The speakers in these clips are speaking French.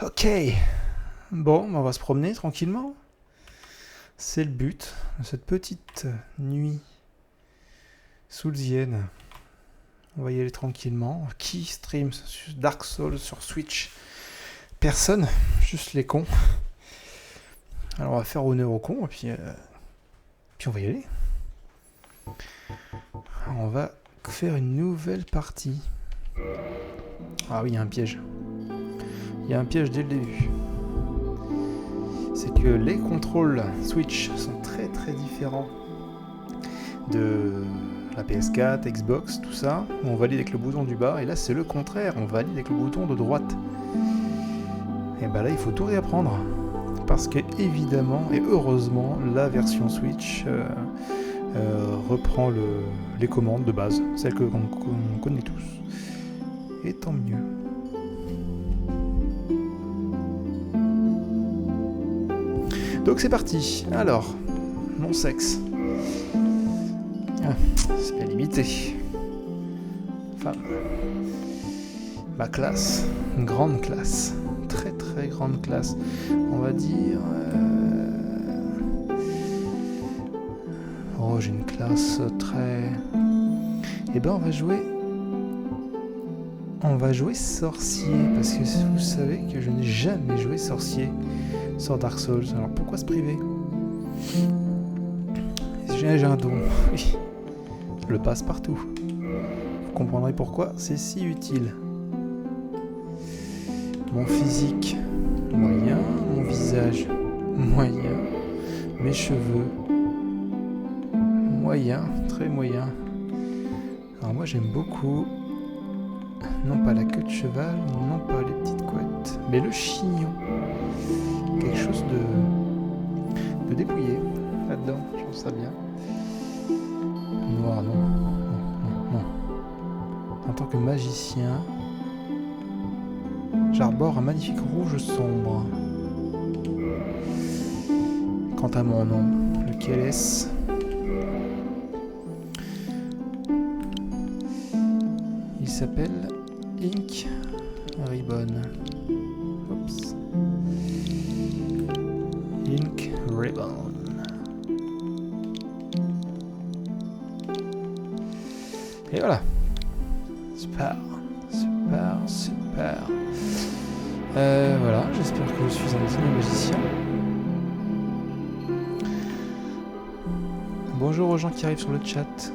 Ok. Bon, on va se promener tranquillement. C'est le but de cette petite nuit soulzienne. On va y aller tranquillement. Qui stream Dark Souls sur Switch? Personne, juste les cons. Alors on va faire honneur aux cons et puis on va y aller. Alors, on va faire une nouvelle partie. Ah oui, il y a un piège. Il y a un piège dès le début. C'est que les contrôles Switch sont très très différents de la PS4, Xbox, tout ça. On valide avec le bouton du bas et là c'est le contraire, on valide avec le bouton de droite. Et bah là il faut tout réapprendre. Parce que évidemment et heureusement la version Switch reprend les commandes de base, celles que qu'on connaît tous. Et tant mieux. Donc c'est parti. Alors, mon sexe. Ah, c'est bien limité. Femme. Ma classe. Une grande classe. Très très grande classe. On va dire... Oh, j'ai une classe très... Eh ben, on va jouer sorcier, parce que vous savez que je n'ai jamais joué sorcier sur Dark Souls. Alors pourquoi se priver? J'ai un don, oui. Le passe-partout. Vous comprendrez pourquoi c'est si utile. Mon physique, moyen. Mon visage, moyen. Mes cheveux, moyen, très moyen. Alors moi j'aime beaucoup, non pas la queue de cheval, non pas les petites couettes, mais le chignon. Quelque chose de dépouillé là-dedans, je trouve ça bien. Noir, non. En tant que magicien, j'arbore un magnifique rouge sombre. Quant à mon nom, lequel est-ce? Il s'appelle Ink Ribbon. Oups. Ink Ribbon. Et voilà. Super. Voilà, j'espère que je suis un digne magicien. Bonjour aux gens qui arrivent sur le chat.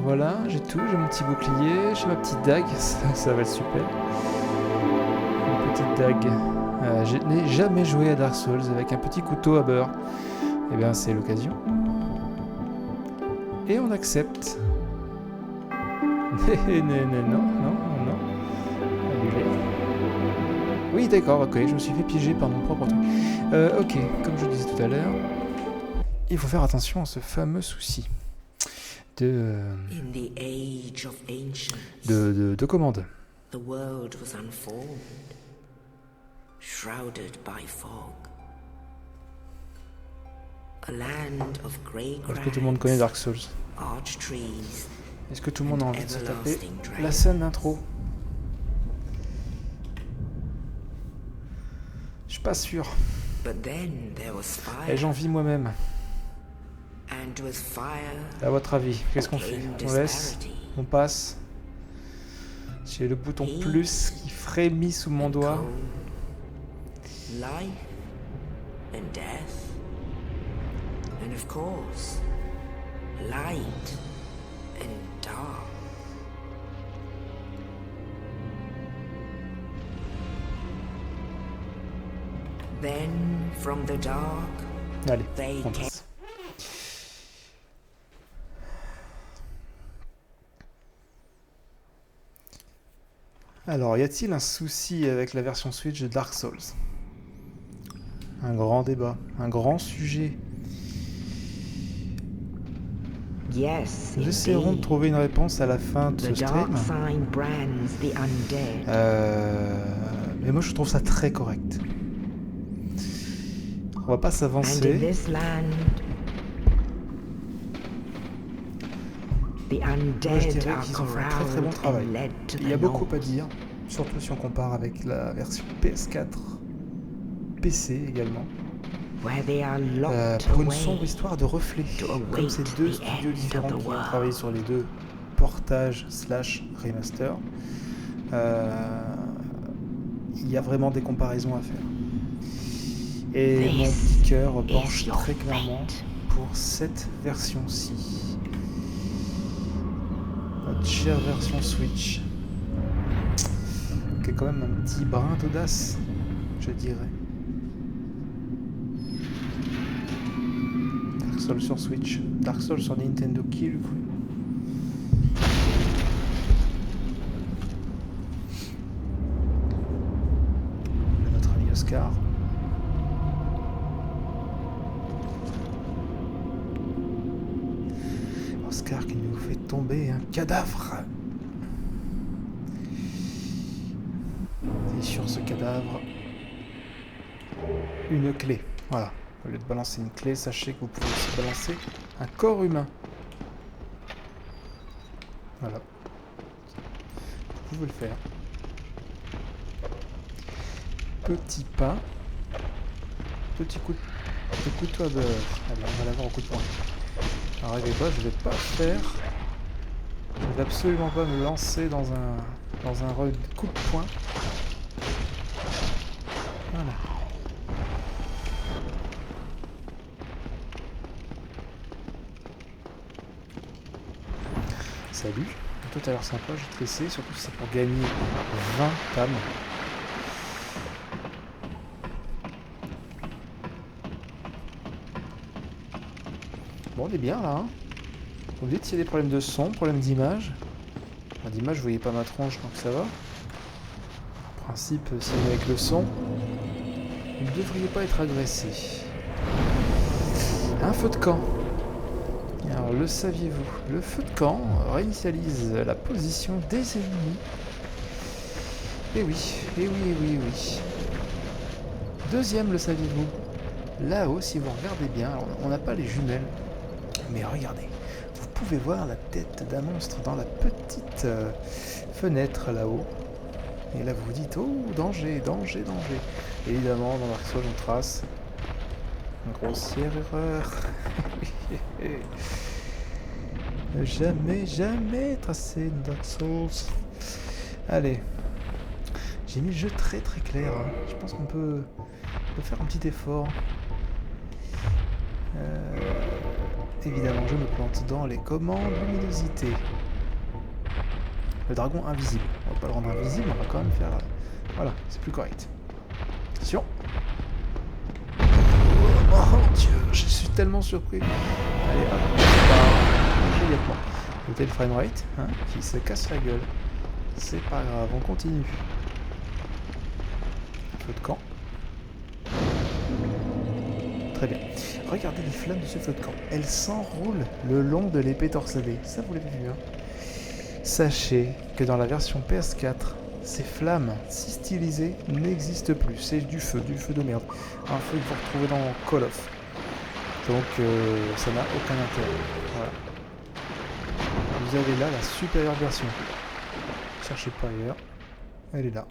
Voilà, j'ai tout, j'ai mon petit bouclier, j'ai ma petite dague, ça va être super. Une petite dague. Je n'ai jamais joué à Dark Souls avec un petit couteau à beurre. Eh bien, c'est l'occasion. Et on accepte. non. Annulé. Oui, d'accord, ok, je me suis fait piéger par mon propre truc. Ok, comme je le disais tout à l'heure, il faut faire attention à ce fameux souci de commande. The world was unformed, shrouded by fog. A land of grey Est-ce que tout le monde connaît Dark Souls? arch trees. Est-ce que tout le monde a envie de se taper la scène d'intro? Je suis pas sûr. But then there was fire. Et j'en vis moi-même. And with fire, À votre avis, qu'est-ce qu'on fait? On laisse? On passe? J'ai le bouton plus qui frémit sous mon doigt. life and death. And of course, light and dark. Then from the dark, Allez, they on came. passe. Alors, y a-t-il un souci avec la version Switch de Dark Souls? Un grand débat, un grand sujet. Yes, Nous essaierons de trouver une réponse à la fin de ce the stream. dark sign brands the undead. Mais moi, je trouve ça très correct. On va pas And in s'avancer. this land, The Moi, je undead dirais are qu'ils ont fait un très très bon corralled travail. and led to Il y a the beaucoup à north, dire, surtout si on compare avec la version PS4, PC également. where they are locked Pour une away. sombre histoire de reflets, to comme ces await deux the studios end différents of the qui ont world. travaillé sur les deux portages / remaster, il y a vraiment des comparaisons à faire. Et mon This petit cœur is penche your très clairement fate. pour cette version-ci. Notre chère version Switch, qui est quand même un petit brin d'audace, je dirais. Dark Souls sur Switch, Dark Souls sur Nintendo Kill. Notre ami Oscar. Oscar qui nous fait tomber un cadavre. Et sur ce cadavre, une clé. Voilà. Au lieu de balancer une clé, sachez que vous pouvez aussi balancer un corps humain. Voilà. Vous pouvez le faire. Petit pain. Petit coup de couteau à beurre. Allez, on va l'avoir au coup de poing. N'arrivez pas, je vais pas faire. Je vais absolument pas me lancer dans un coup de poing. Voilà. Salut. Tout à l'heure sympa, je vais te laisser, surtout si c'est pour gagner 20 PAM. Bon, on est bien là. Hein. Vous me dites s'il y a des problèmes de son, problèmes d'image. D'image, vous voyez pas ma tronche, donc ça va. En principe, si on est avec le son, vous ne devriez pas être agressé. Un feu de camp. Alors, le saviez-vous? Le feu de camp réinitialise la position des ennemis. Eh oui, eh oui, eh oui, eh oui. Deuxième, le saviez-vous? Là-haut, si vous regardez bien, alors on n'a pas les jumelles, mais regardez. Vous pouvez voir la tête d'un monstre dans la petite fenêtre là-haut. Et là, vous vous dites, oh, danger, danger, danger. Évidemment, dans Dark Souls, on trace. Une grossière erreur. Jamais, jamais tracé dans Dark Souls. Allez. J'ai mis le jeu très très clair. Hein. Je pense qu'on peut faire un petit effort. Évidemment, je me plante dans les commandes luminosité. Le dragon invisible. On va pas le rendre invisible, on va quand même faire... Voilà, c'est plus correct. Attention. Oh mon dieu, je suis tellement surpris. Allez, hop, immédiatement. Notez le framerate, hein, qui se casse la gueule. C'est pas grave, on continue. Feu de camp. Très bien. Regardez les flammes de ce feu de camp. Elles s'enroulent le long de l'épée torsadée. Ça, vous l'avez vu, hein. Sachez que dans la version PS4, ces flammes si stylisées n'existent plus. C'est du feu de merde. Un feu que vous retrouvez dans Call of. Donc, ça n'a aucun intérêt. Voilà. Vous avez là la supérieure version. Cherchez pas ailleurs. Elle est là.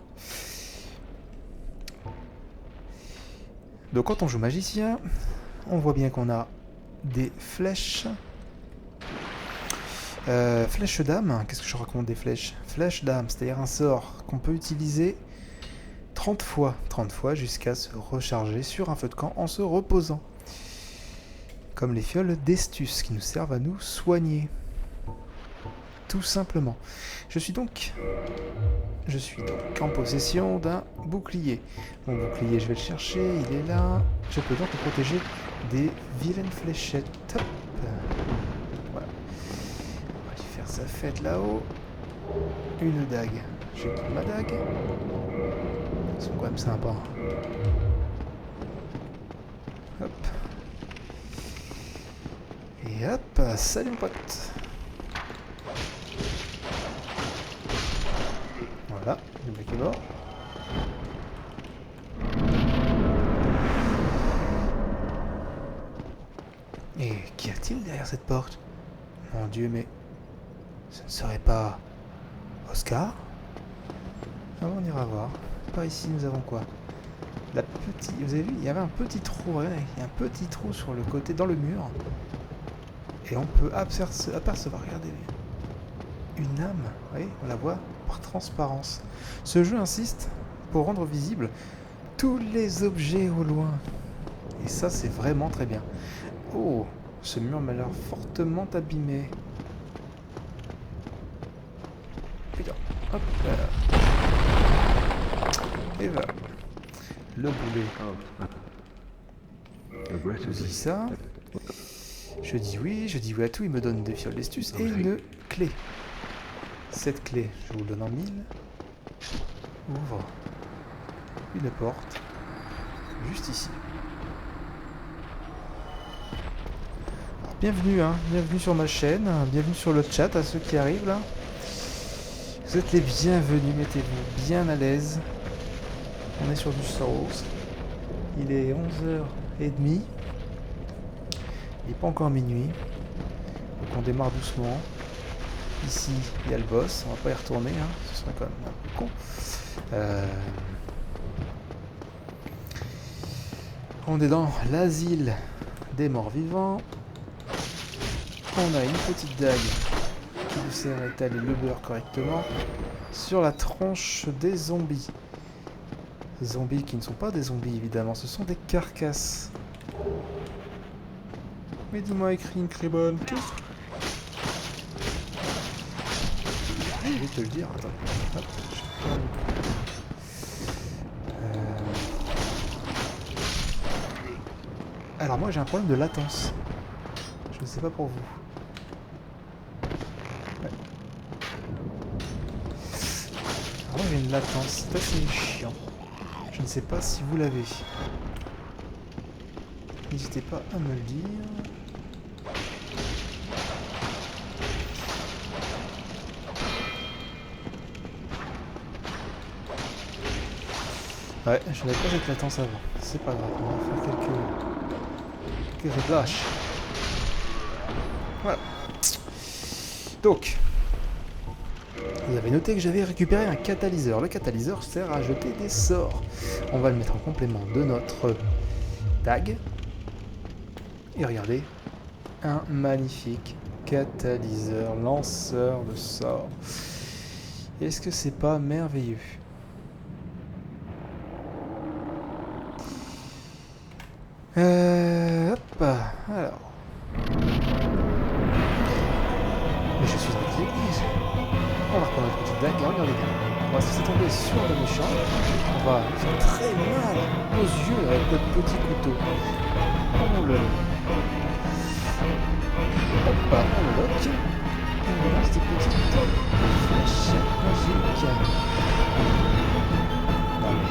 Donc quand on joue magicien, on voit bien qu'on a des flèches. Flèche d'âme, qu'est-ce que je raconte des flèches? Flèche d'âme, c'est-à-dire un sort qu'on peut utiliser 30 fois jusqu'à se recharger sur un feu de camp en se reposant. Comme les fioles d'Estus qui nous servent à nous soigner. Tout simplement. Je suis donc en possession d'un bouclier. Mon bouclier, je vais le chercher, il est là. Je peux donc me protéger des vilaines fléchettes. Hop. Voilà. On va lui faire sa fête là-haut. Une dague. Je quitte ma dague. Ils sont quand même sympas. Hop. Et hop, salut mon pote. Voilà, le mec est mort. Et qu'y a-t-il derrière cette porte? Mon dieu, mais Ce ne serait pas Oscar? Ah, on ira voir. Par ici, nous avons quoi? La petite... Vous avez vu, il y avait un petit trou. Regardez, il y a un petit trou sur le côté, dans le mur. Et on peut apercevoir, regardez, une âme. Vous voyez, on la voit par transparence. Ce jeu insiste pour rendre visible tous les objets au loin. Et ça, c'est vraiment très bien. Oh, ce mur m'a l'air fortement abîmé. Putain, hop là. Et voilà. Le boulet. Je dis ça. Je dis oui à tout. Il me donne des fioles d'estus et une clé. Cette clé, je vous le donne en 1000. Ouvre une porte. Juste ici. Alors, bienvenue, hein. Bienvenue sur ma chaîne. Bienvenue sur le chat à ceux qui arrivent là. Vous êtes les bienvenus. Mettez-vous bien à l'aise. On est sur du Star Wars. Il est 11h30. Il n'est pas encore minuit. Donc on démarre doucement. Ici, il y a le boss. On va pas y retourner. Hein. Ce serait quand même un peu con. On est dans l'asile des morts vivants. On a une petite dague qui vous sert à étaler le beurre correctement sur la tronche des zombies. Zombies qui ne sont pas des zombies évidemment, ce sont des carcasses. Mais dis-moi, écrit une cribonne. Je vais te le dire, attends. Hop, Alors moi j'ai un problème de latence. Je ne sais pas pour vous. Ouais. Alors moi j'ai une latence, c'est assez chiant. Je ne sais pas si vous l'avez. N'hésitez pas à me le dire. Ouais, je n'avais pas cette latence avant. C'est pas grave, on va faire quelques réglages. Voilà. Donc, il avait noté que j'avais récupéré un catalyseur. Le catalyseur sert à jeter des sorts. On va le mettre en complément de notre dague. Et regardez, un magnifique catalyseur, lanceur de sorts. Est-ce que c'est pas merveilleux? Hop, alors. Mais je suis dans l'église. On va reprendre notre petite dague et regardez bien. On va se laisser tomber sur le méchant. On va faire très mal aux yeux avec notre petit couteau. On le... Hop, on le lock. On lance des petites flèches magiques. Non mais...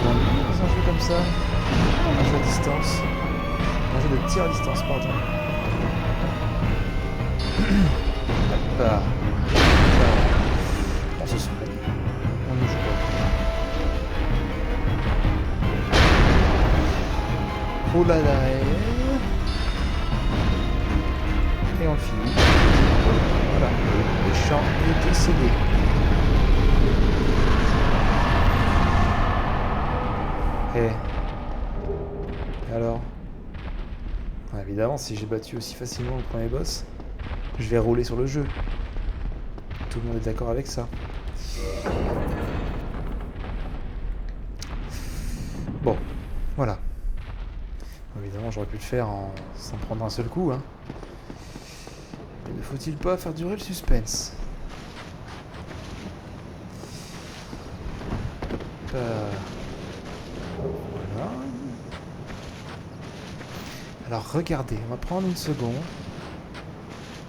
Dans un jeu comme ça, un jeu à distance. Un jeu de tir à distance, pardon. Hop. On se soumène. On ne joue pas. Roule à l'arrière. Et on le finit. Voilà. Le champ est décédé. Et alors, évidemment, si j'ai battu aussi facilement le premier boss, je vais rouler sur le jeu. Tout le monde est d'accord avec ça. Bon, voilà. Évidemment, j'aurais pu le faire sans prendre un seul coup. Hein. Mais ne faut-il pas faire durer le suspense? Voilà. Alors regardez, on va prendre une seconde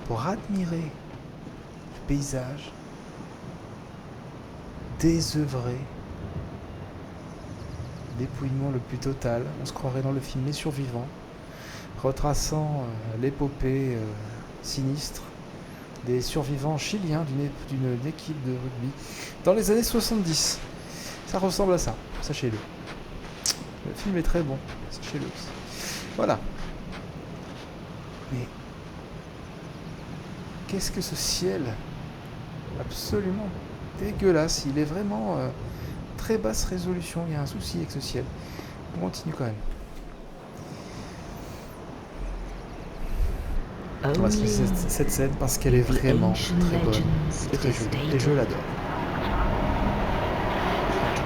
pour admirer le paysage désœuvré, dépouillement le plus total. On se croirait dans le film Les Survivants, retraçant l'épopée sinistre des survivants chiliens d'une équipe de rugby dans les années 70. Ça ressemble à ça, sachez-le. Le film est très bon, sachez-le aussi. Voilà. Mais qu'est-ce que ce ciel absolument dégueulasse. Il est vraiment très basse résolution. Il y a un souci avec ce ciel. On continue quand même. On va se laisser cette scène parce qu'elle est vraiment très bonne, très jolie. Et je l'adore.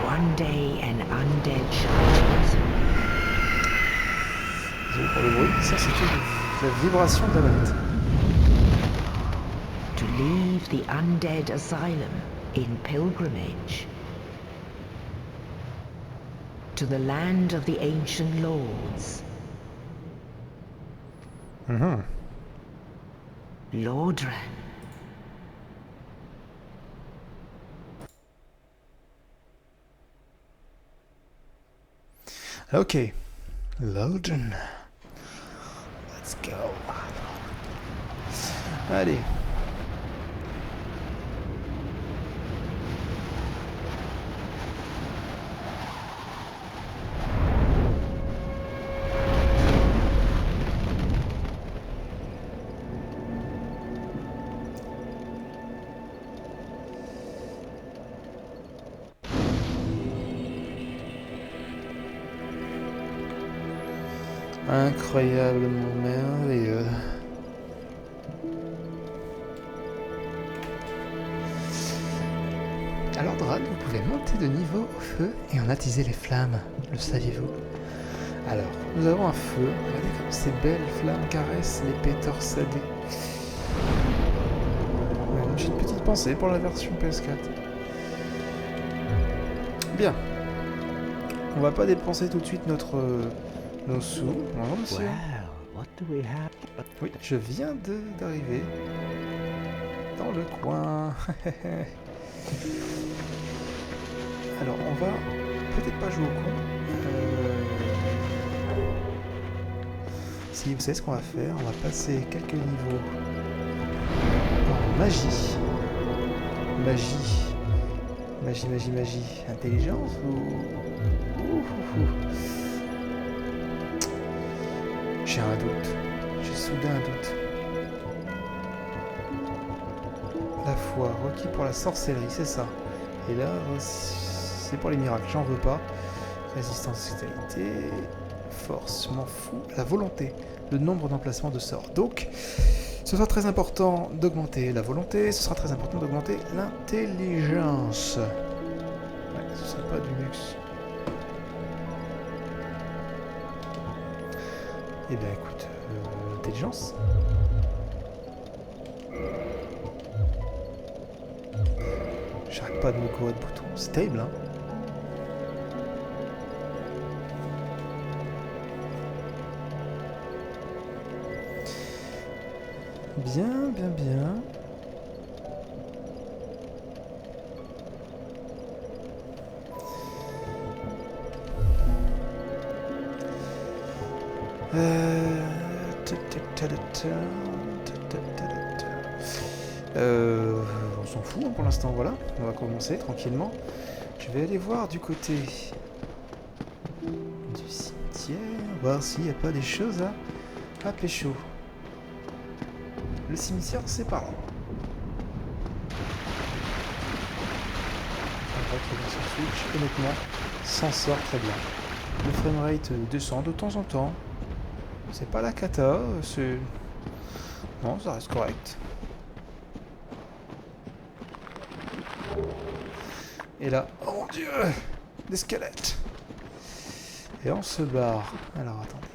One day an undead shall Désolé pour le bruit. Ça, c'était la vibration de la manette. to leave the undead asylum in pilgrimage to the land of the ancient lords. Lordran. Ok. Lodgen. Let's go. Allez. Incroyablement merveilleux. Alors Dran, vous pouvez monter de niveau au feu et en attiser les flammes. Le saviez-vous? Alors, nous avons un feu. Regardez comme ces belles flammes caressent l'épée torsadée. J'ai une petite pensée pour la version PS4. Bien. On va pas dépenser tout de suite nos sous. Bonjour monsieur. Oui, je viens d'arriver dans le coin. Alors, on va peut-être pas jouer au con. Si vous savez ce qu'on va faire, on va passer quelques niveaux en magie. Magie. Intelligence ou... J'ai un doute. J'ai soudain un doute. La foi, requis pour la sorcellerie, c'est ça. Et là, c'est pour les miracles, j'en veux pas. Résistance, vitalité, force, je m'en fous. La volonté, le nombre d'emplacements de sorts. Donc, ce sera très important d'augmenter la volonté, ce sera très important d'augmenter l'intelligence. Ouais, ce sera pas du luxe. Eh bien, écoute, l'intelligence. J'arrête pas de me courir de boutons. Stable, hein. Bien. On s'en fout hein, pour l'instant, voilà. On va commencer tranquillement. Je vais aller voir du côté du cimetière, voir s'il n'y a pas des choses à pécho. Le cimetière, c'est par là. On voit que sur Switch, honnêtement, s'en sort très bien. Le framerate descend de temps en temps. C'est pas la cata, c'est... Non, ça reste correct. Et là, oh mon dieu, des squelettes. Et on se barre. Alors, attendez.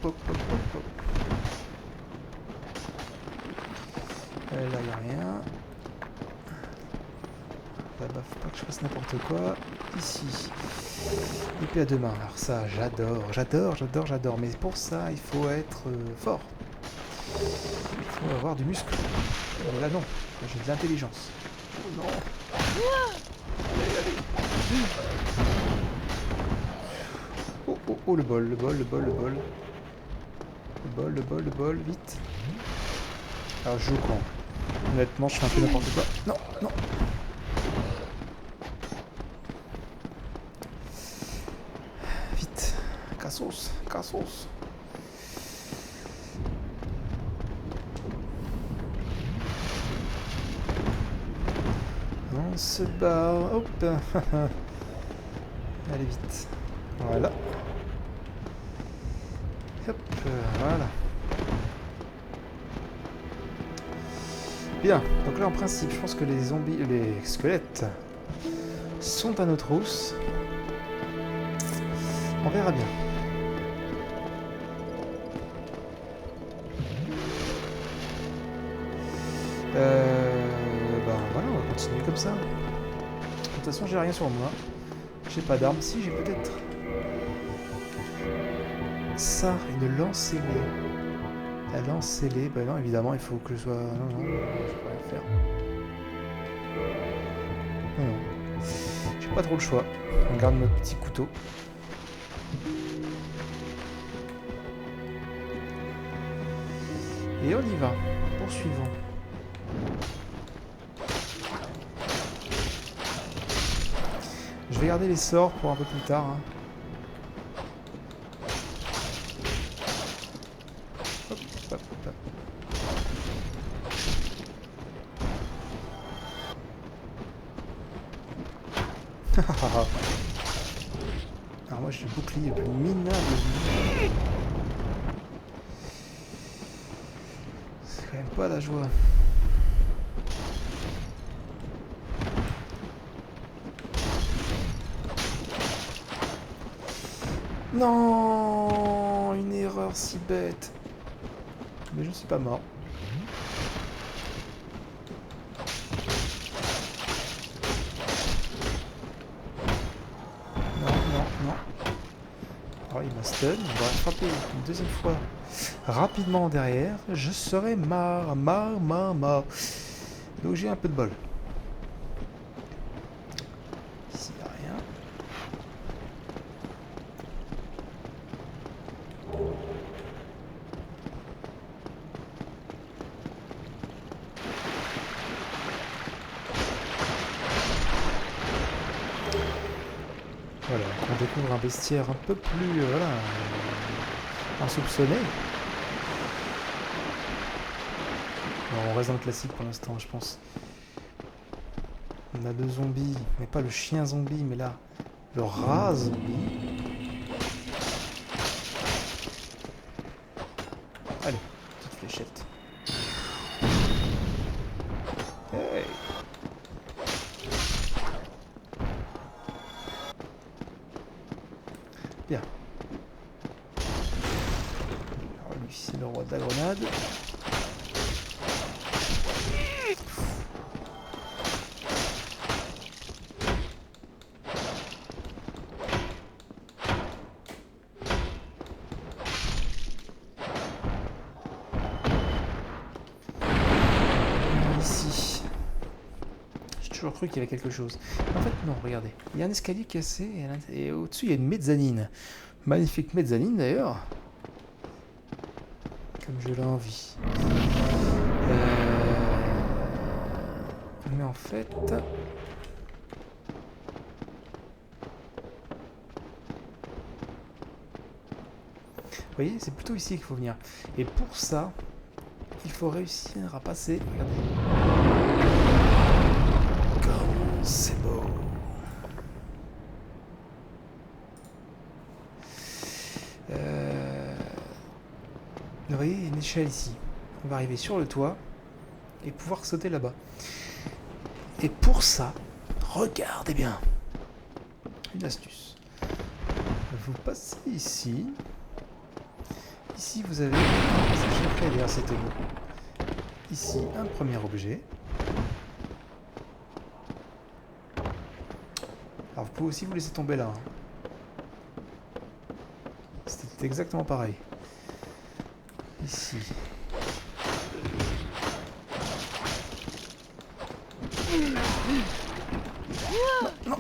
Hop. Là, il n'y a rien. Là-bas, faut pas que je fasse n'importe quoi. Ici. Épée à deux mains. Alors ça, j'adore. Mais pour ça, il faut être fort. Il faut avoir du muscle. Là, non. Là, j'ai de l'intelligence. Oh non. Oh, le bol. Le bol, vite. Alors, je joue quand? Honnêtement, je fais un peu n'importe quoi. Non. Vite. Cassos. se barre. Hop. Allez vite. Voilà. Hop, voilà. Bien, donc là en principe, je pense que les zombies, les squelettes sont à nos trousses. On verra bien. Ben voilà, on va continuer comme ça. De toute façon, j'ai rien sur moi. J'ai pas d'armes. Si, j'ai peut-être ça, une lance ailée. La lance ailée, bah non, évidemment, il faut que je sois... Non, non, je peux rien faire. Non, non. J'ai pas trop le choix. On garde notre petit couteau. Et on y va. Poursuivons. Je vais garder les sorts pour un peu plus tard. Hein. Hop, hop, hop. Alors moi j'ai le bouclier le plus minable. C'est quand même pas la joie. Non, une erreur si bête. Mais je ne suis pas mort. Non, non, non. Alors il m'a stun, il va frapper une deuxième fois rapidement derrière. Je serai marre. Donc j'ai un peu de bol. Ici, il n'y a rien. Voilà, on découvre un bestiaire un peu plus voilà, insoupçonné. Bon, on reste dans le classique pour l'instant, je pense. On a 2 zombies, mais pas le chien zombie, mais là, le rat zombie. Allez, petite fléchette. Hey! Bien. Alors lui, c'est le roi de la grenade. Ici. J'ai toujours cru qu'il y avait quelque chose. En fait, non, regardez. Il y a un escalier cassé et au-dessus, il y a une mezzanine. Magnifique mezzanine d'ailleurs. Comme je l'ai envie. Mais en fait... Vous voyez, c'est plutôt ici qu'il faut venir. Et pour ça, il faut réussir à passer... Regardez. Comme c'est beau. Vous voyez, il y a une échelle ici. On va arriver sur le toit et pouvoir sauter là-bas. Et pour ça, regardez bien. Une astuce. Vous passez ici. Ici, vous avez... C'est chiffré derrière cette boue. Ici, un premier objet. Alors, vous pouvez aussi vous laisser tomber là. Hein. C'était exactement pareil. Ici. Non, non.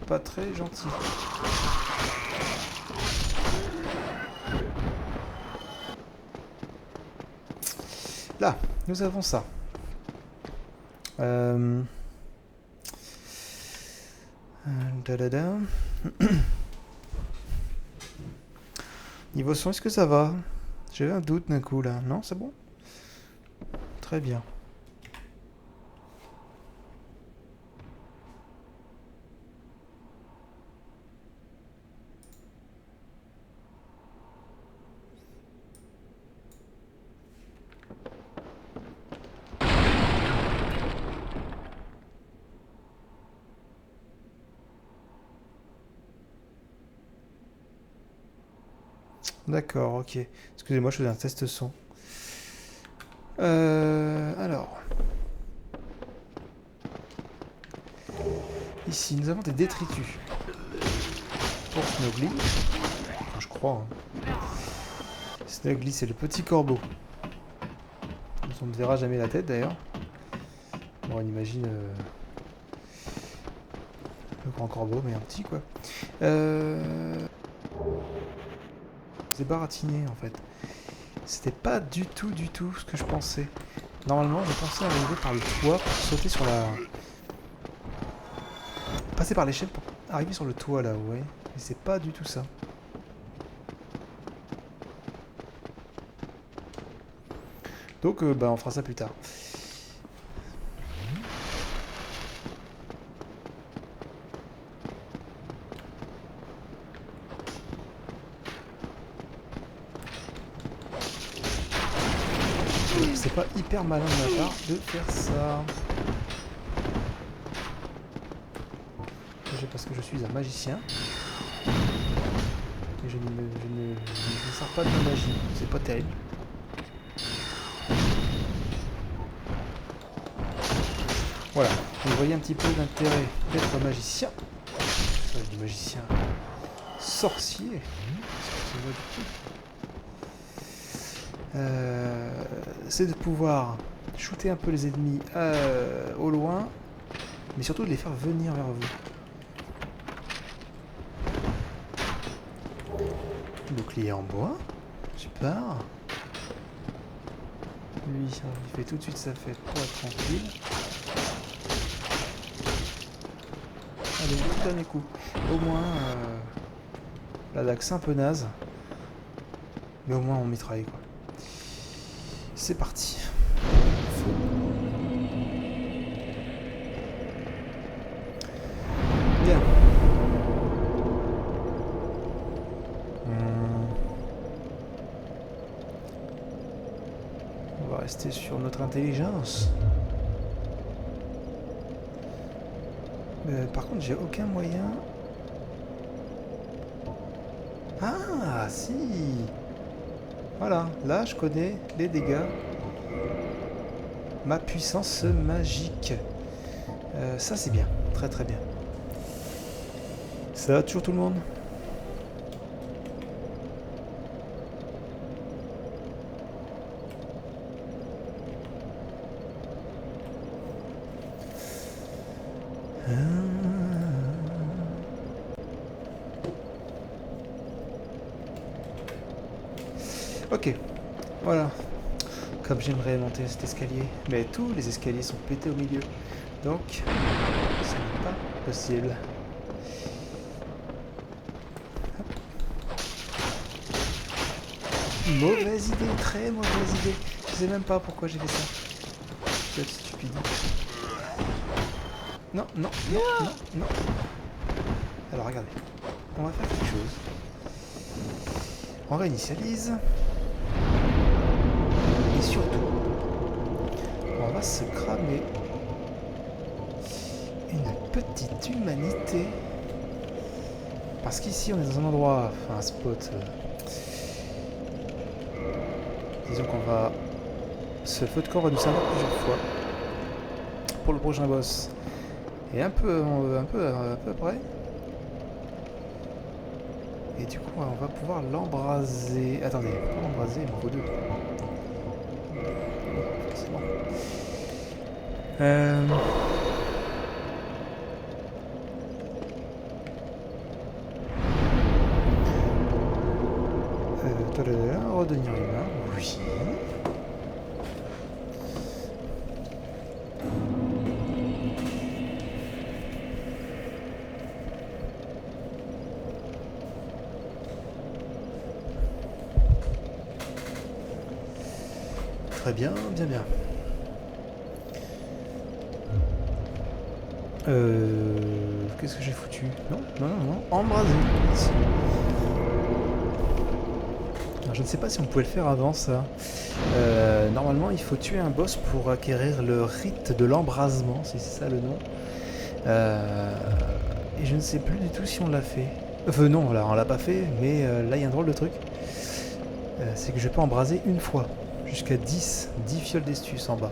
Pas très gentil. Là, nous avons ça. Niveau son, est-ce que ça va? J'avais un doute d'un coup là. Non, c'est bon? Très bien. D'accord, ok. Excusez-moi, je faisais un test son. Alors, ici, nous avons des détritus. Pour Snuggly. Enfin, je crois. Hein. Snuggly, c'est le petit corbeau. On ne verra jamais la tête, d'ailleurs. Bon, on imagine le grand corbeau, mais un petit, quoi. C'est baratiné, en fait. C'était pas du tout ce que je pensais. Normalement, je pensais arriver par le toit pour sauter sur la... Passer par l'échelle pour arriver sur le toit, là, ouais. Mais c'est pas du tout ça. Donc, bah, on fera ça plus tard. C'est pas hyper malin de ma part de faire ça. Parce que je suis un magicien. Et je ne sers pas de ma magie. C'est pas terrible. Voilà. Vous voyez un petit peu l'intérêt d'être magicien. Du magicien sorcier. C'est de pouvoir shooter un peu les ennemis au loin, mais surtout de les faire venir vers vous. Bouclier en bois, super. Lui, il fait tout de suite sa fête pour être tranquille. Allez, le dernier coup. Au moins, la dague c'est un peu naze, mais au moins on mitraille quoi. C'est parti. Bien. On va rester sur notre intelligence. Par contre, j'ai aucun moyen. Ah, si. Voilà, là je connais les dégâts. Ma puissance magique. Ça c'est bien, très très bien. Ça va toujours tout le monde? Ok, voilà. Comme j'aimerais monter cet escalier. Mais tous les escaliers sont pétés au milieu. Donc, ce n'est pas possible. Hop. Mauvaise idée, très mauvaise idée. Je sais même pas pourquoi j'ai fait ça. Je suis stupide. Non, non, non, non, non. Alors regardez, on va faire quelque chose. On réinitialise. Et surtout, on va se cramer une petite humanité. Parce qu'ici on est dans un endroit, enfin un spot. Disons qu'on va... Ce feu de camp va nous servir plusieurs fois. Pour le prochain boss. Et un peu après. Et du coup on va pouvoir l'embraser. Attendez, pas l'embraser, il m'en faut deux. C'est bon. Redevenir humain, oui. Très bien, bien, bien. Qu'est-ce que j'ai foutu? Non, non, non, non. Embraser. Ici. Alors, je ne sais pas si on pouvait le faire avant ça. Normalement, il faut tuer un boss pour acquérir le rite de l'embrasement, si c'est ça le nom. Et je ne sais plus du tout si on l'a fait. Enfin non, là, on l'a pas fait, mais là il y a un drôle de truc. C'est que je peux embraser une fois, jusqu'à 10 fioles d'estus en bas.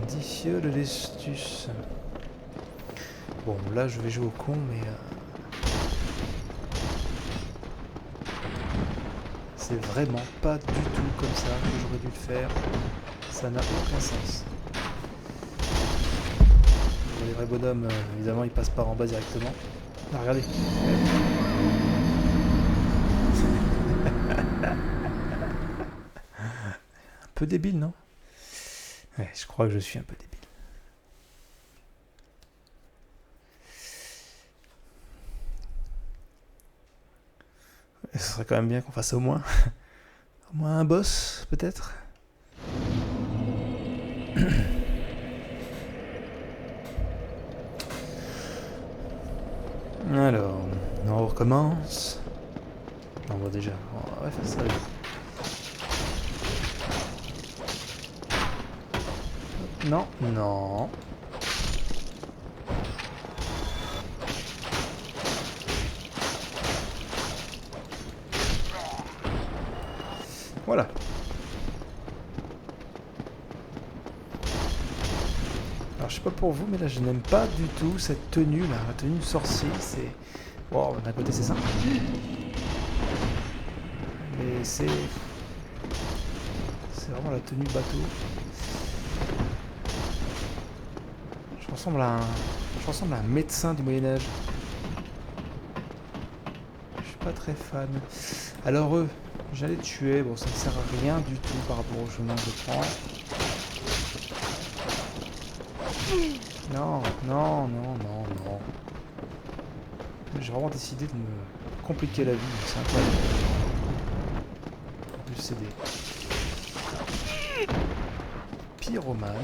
10 fioles d'estus. Bon, là je vais jouer au con, mais... c'est vraiment pas du tout comme ça que j'aurais dû le faire. Ça n'a aucun sens. Pour les vrais bonhommes, évidemment, ils passent par en bas directement. Ah, regardez. Un peu débile, non? Ouais, je crois que je suis un peu débile. Ce serait quand même bien qu'on fasse au moins un boss, peut-être. Alors, on recommence. Non, bon, déjà, on va faire ça. Non, non. Voilà. Alors je sais pas pour vous, mais là je n'aime pas du tout cette tenue là, la tenue de sorcier, c'est... Bon, d'un côté c'est simple. Mais c'est vraiment la tenue bateau. Je ressemble à un médecin du Moyen-Âge. Je suis pas très fan. Alors j'allais tuer, bon ça ne sert à rien du tout par rapport au chemin que je prends. Non, non, non, non, non. J'ai vraiment décidé de me compliquer la vie, c'est incroyable. En plus c'est des pyromanes.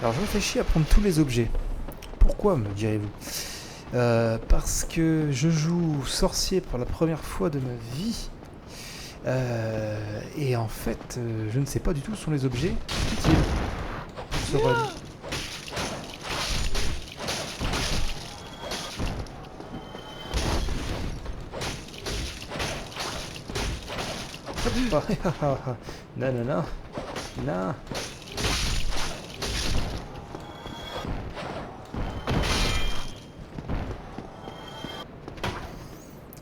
Alors je réfléchis à prendre tous les objets. Pourquoi, me direz-vous? Parce que je joue sorcier pour la première fois de ma vie. Et en fait, je ne sais pas du tout où sont les objets utiles pour ce run. Non, non, non. Non.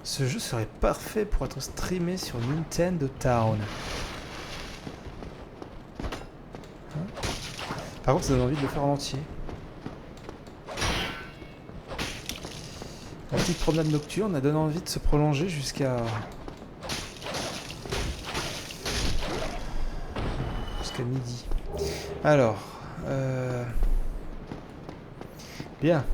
Ce jeu serait parfait pour être streamé sur Nintendo Town. Hein? Par contre, ça donne envie de le faire en entier. La petite promenade nocturne, elle donne envie de se prolonger jusqu'à midi. Alors, bien.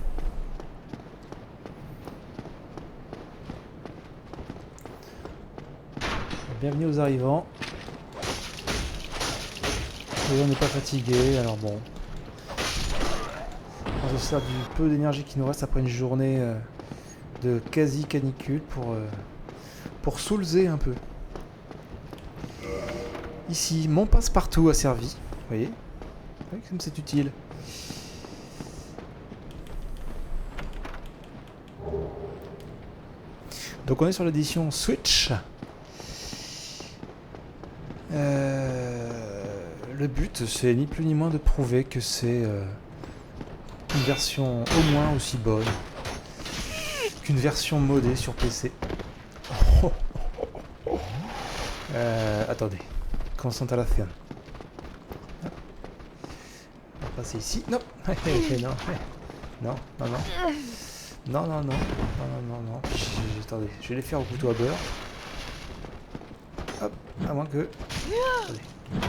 Bienvenue aux arrivants. Et on n'est pas fatigué, alors bon. On va se faire du peu d'énergie qui nous reste après une journée de quasi canicule pour soulever un peu. Ici, mon passe-partout a servi. Vous voyez? Oui, comme c'est utile. Donc on est sur l'édition Switch. Le but, c'est ni plus ni moins de prouver que c'est une version au moins aussi bonne qu'une version modée sur PC. Attendez, concentración. On va passer ici. Non, non, non, non, non, non, non, non, non, non, non. Attendez, je vais les faire au couteau à beurre. Hop, à moins que... Attendez.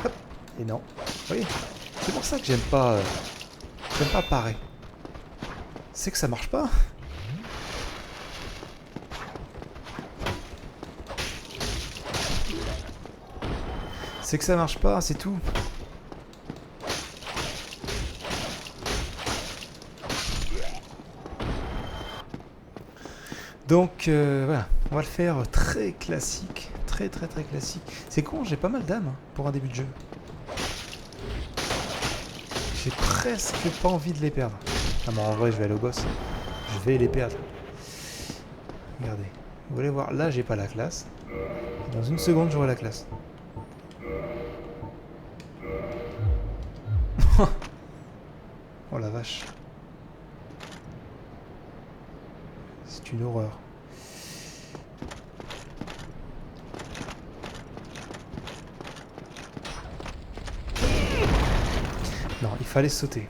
Hop, et non. Vous voyez, c'est pour ça que j'aime pas J'aime pas pareil. C'est que ça marche pas. C'est que ça marche pas, c'est tout. Donc voilà, on va le faire très classique, très classique. C'est con, j'ai pas mal d'âme hein, pour un début de jeu. J'ai presque pas envie de les perdre. Ah mais en vrai je vais aller au boss. Je vais les perdre. Regardez, vous allez voir, là j'ai pas la classe. Dans une seconde j'aurai la classe. Oh la vache. C'est une horreur. Non, il fallait sauter.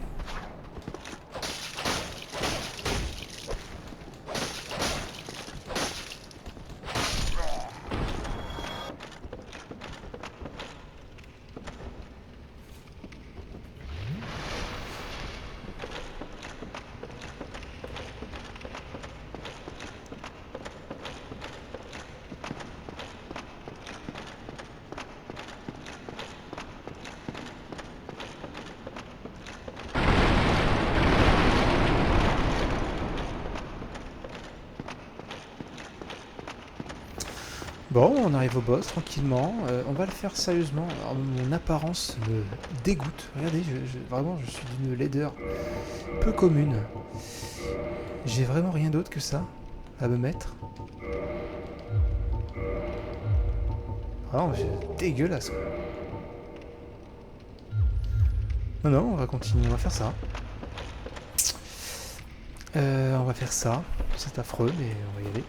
Bon, on arrive au boss tranquillement. On va le faire sérieusement. Alors, mon apparence me dégoûte. Regardez, vraiment, je suis d'une laideur peu commune. J'ai vraiment rien d'autre que ça à me mettre. Vraiment, c'est dégueulasse. Quoi. Non, non, on va continuer. On va faire ça. On va faire ça. C'est affreux, mais on va y aller.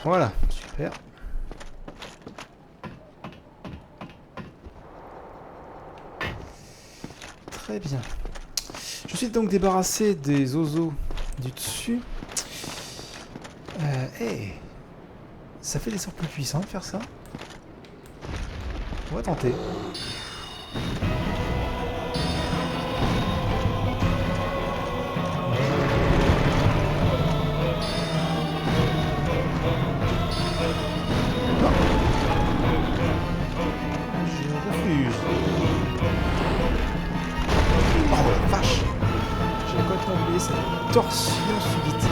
Voilà, super. Très bien. Je suis donc débarrassé des oiseaux du dessus. Hey, ça fait des sorts plus puissants de faire ça. On va tenter. Torsion subite.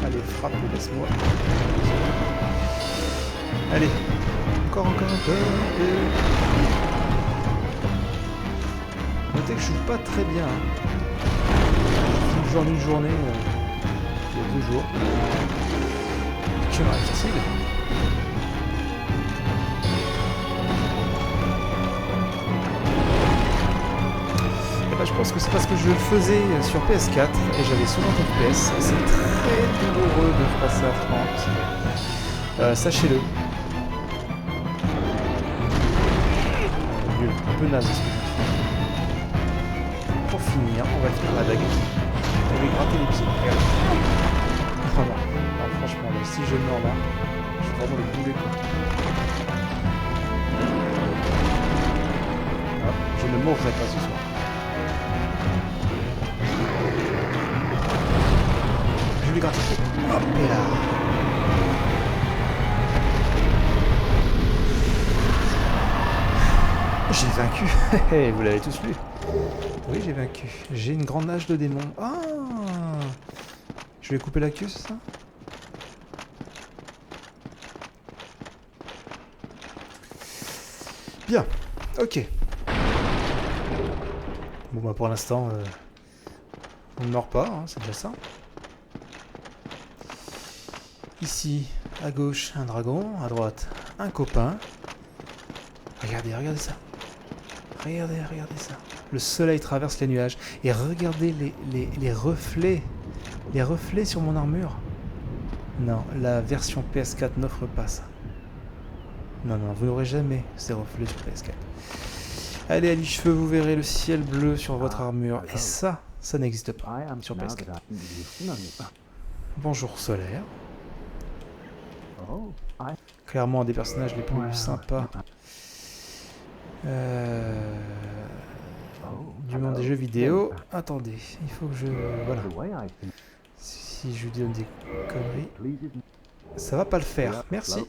Allez, frappe, laisse-moi. Allez, encore. Notez que je joue pas très bien. Je joue en une journée. Il y a 2 jours. Que m'arrive-t-il ? Eh ben, je pense que c'est parce que je le faisais sur PS4 et j'avais 60 FPS. C'est très douloureux de passer à 30. Sachez-le. Nul, un peu naze ce que je fais. Pour finir, on va faire la dague. On va gratter les pieds. Regarde. Oh non. Franchement, là, si je meurs là, je vais vraiment le bouler quoi. Ah, je ne mourrai pas ce soir. Je lui gratte. Hop et là. J'ai vaincu. Vous l'avez tous lu. Oui, j'ai vaincu. J'ai une grande nage de démon. Ah, je vais couper la queue, c'est ça ? Bien, ok. Bon bah pour l'instant, on ne meurt pas, hein, c'est déjà ça. Ici, à gauche, un dragon. À droite, un copain. Regardez, regardez ça. Regardez, regardez ça. Le soleil traverse les nuages. Et regardez les reflets. Les reflets sur mon armure. Non, la version PS4 n'offre pas ça. Non, non, vous n'aurez jamais ces reflets sur PS4. Allez, à mi-cheveux, vous verrez le ciel bleu sur votre armure. Et ça n'existe pas sur PS4. Bonjour Solaire. Clairement un des personnages les plus sympas du monde des jeux vidéo. Attendez, il faut que je... Voilà. Si je lui donne des conneries... Ça va pas le faire, merci.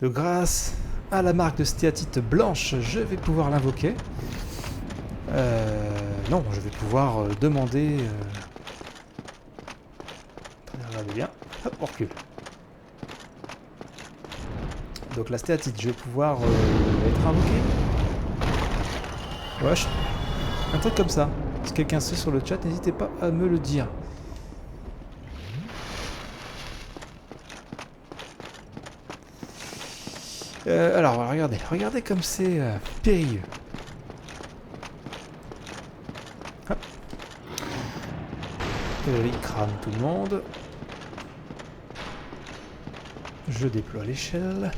Donc grâce à la marque de stéatite blanche, je vais pouvoir l'invoquer. Non, je vais pouvoir demander... Regardez bien. Hop, on recule. Donc la stéatite, je vais pouvoir être invoqué. Wesh. Un truc comme ça. Si quelqu'un sait sur le chat, n'hésitez pas à me le dire. Alors, regardez comme c'est périlleux. Hop. Il crame tout le monde. Je déploie l'échelle.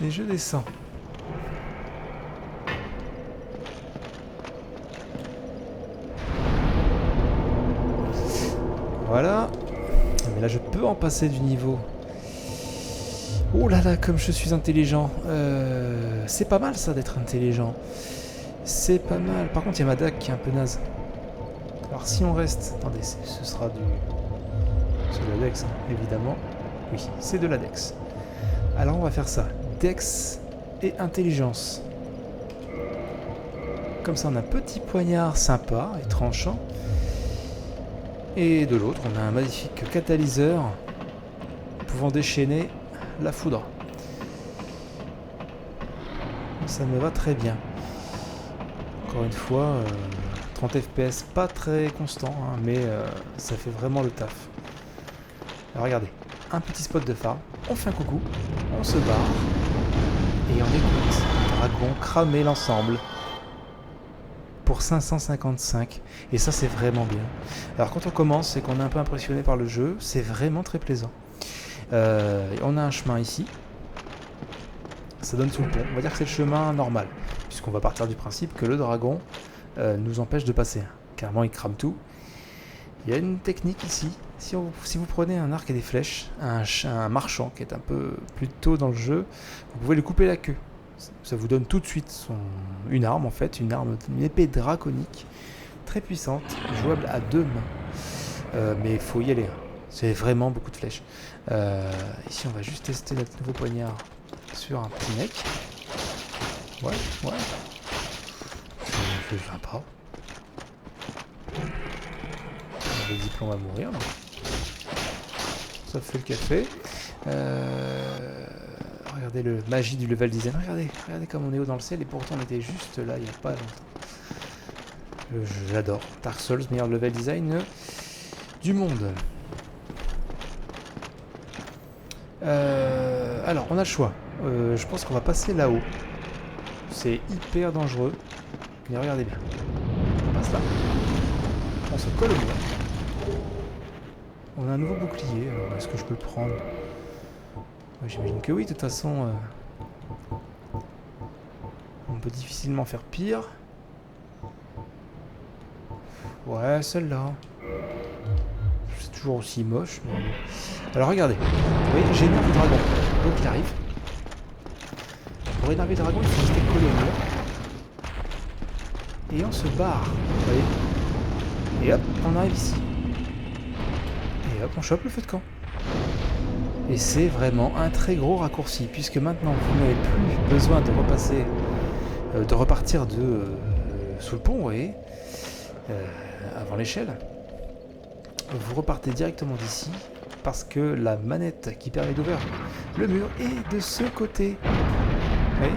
Et je descends. Voilà. Mais là, je peux en passer du niveau. Oh là là, comme je suis intelligent. C'est pas mal ça d'être intelligent. C'est pas mal. Par contre, il y a ma DAC qui est un peu naze. Alors si on reste... Attendez, ce sera du... C'est de la Dex, hein, évidemment. Oui, c'est de la Dex. Alors on va faire ça. Dex et intelligence. Comme ça, on a un petit poignard sympa et tranchant. Et de l'autre, on a un magnifique catalyseur pouvant déchaîner la foudre. Ça me va très bien. Encore une fois, 30 FPS, pas très constant, hein, mais ça fait vraiment le taf. Alors regardez, un petit spot de phare, on fait un coucou, on se barre, et on écoute le dragon cramer l'ensemble pour 555. Et ça, c'est vraiment bien. Alors quand on commence, c'est qu'on est un peu impressionné par le jeu, c'est vraiment très plaisant. On a un chemin ici. Ça donne sous le pont. On va dire que c'est le chemin normal, puisqu'on va partir du principe que le dragon nous empêche de passer. Carrément, il crame tout. Il y a une technique ici. Si vous prenez un arc et des flèches, un marchand qui est un peu plus tôt dans le jeu, vous pouvez lui couper la queue. Ça vous donne tout de suite une arme en fait, une épée draconique, très puissante, jouable à deux mains. Mais il faut y aller. C'est vraiment beaucoup de flèches. Ici, on va juste tester notre nouveau poignard sur un petit mec. Ouais. Je ne viens pas. Le diplôme va mourir. Donc. Ça fait le café. Regardez le magie du level design. Regardez comme on est haut dans le ciel et pourtant on était juste là il n'y a pas longtemps. J'adore. Dark Souls, meilleur level design du monde. Alors, on a le choix. Je pense qu'on va passer là-haut. C'est hyper dangereux. Mais regardez bien. On passe là. On se colle au mur. On a un nouveau bouclier. Alors, est-ce que je peux le prendre? J'imagine que oui, de toute façon. On peut difficilement faire pire. Ouais, celle-là. C'est toujours aussi moche. Mais... Alors regardez. Vous voyez, j'ai énervé le dragon. Donc il arrive. Pour énerver le dragon, il faut rester collé au mur. Et on se barre. Vous voyez. Et hop, on arrive ici. Et hop, on chope le feu de camp. Et c'est vraiment un très gros raccourci, puisque maintenant vous n'avez plus besoin de repasser, de repartir sous le pont, vous voyez, avant l'échelle. Vous repartez directement d'ici, parce que la manette qui permet d'ouvrir le mur est de ce côté. Vous voyez,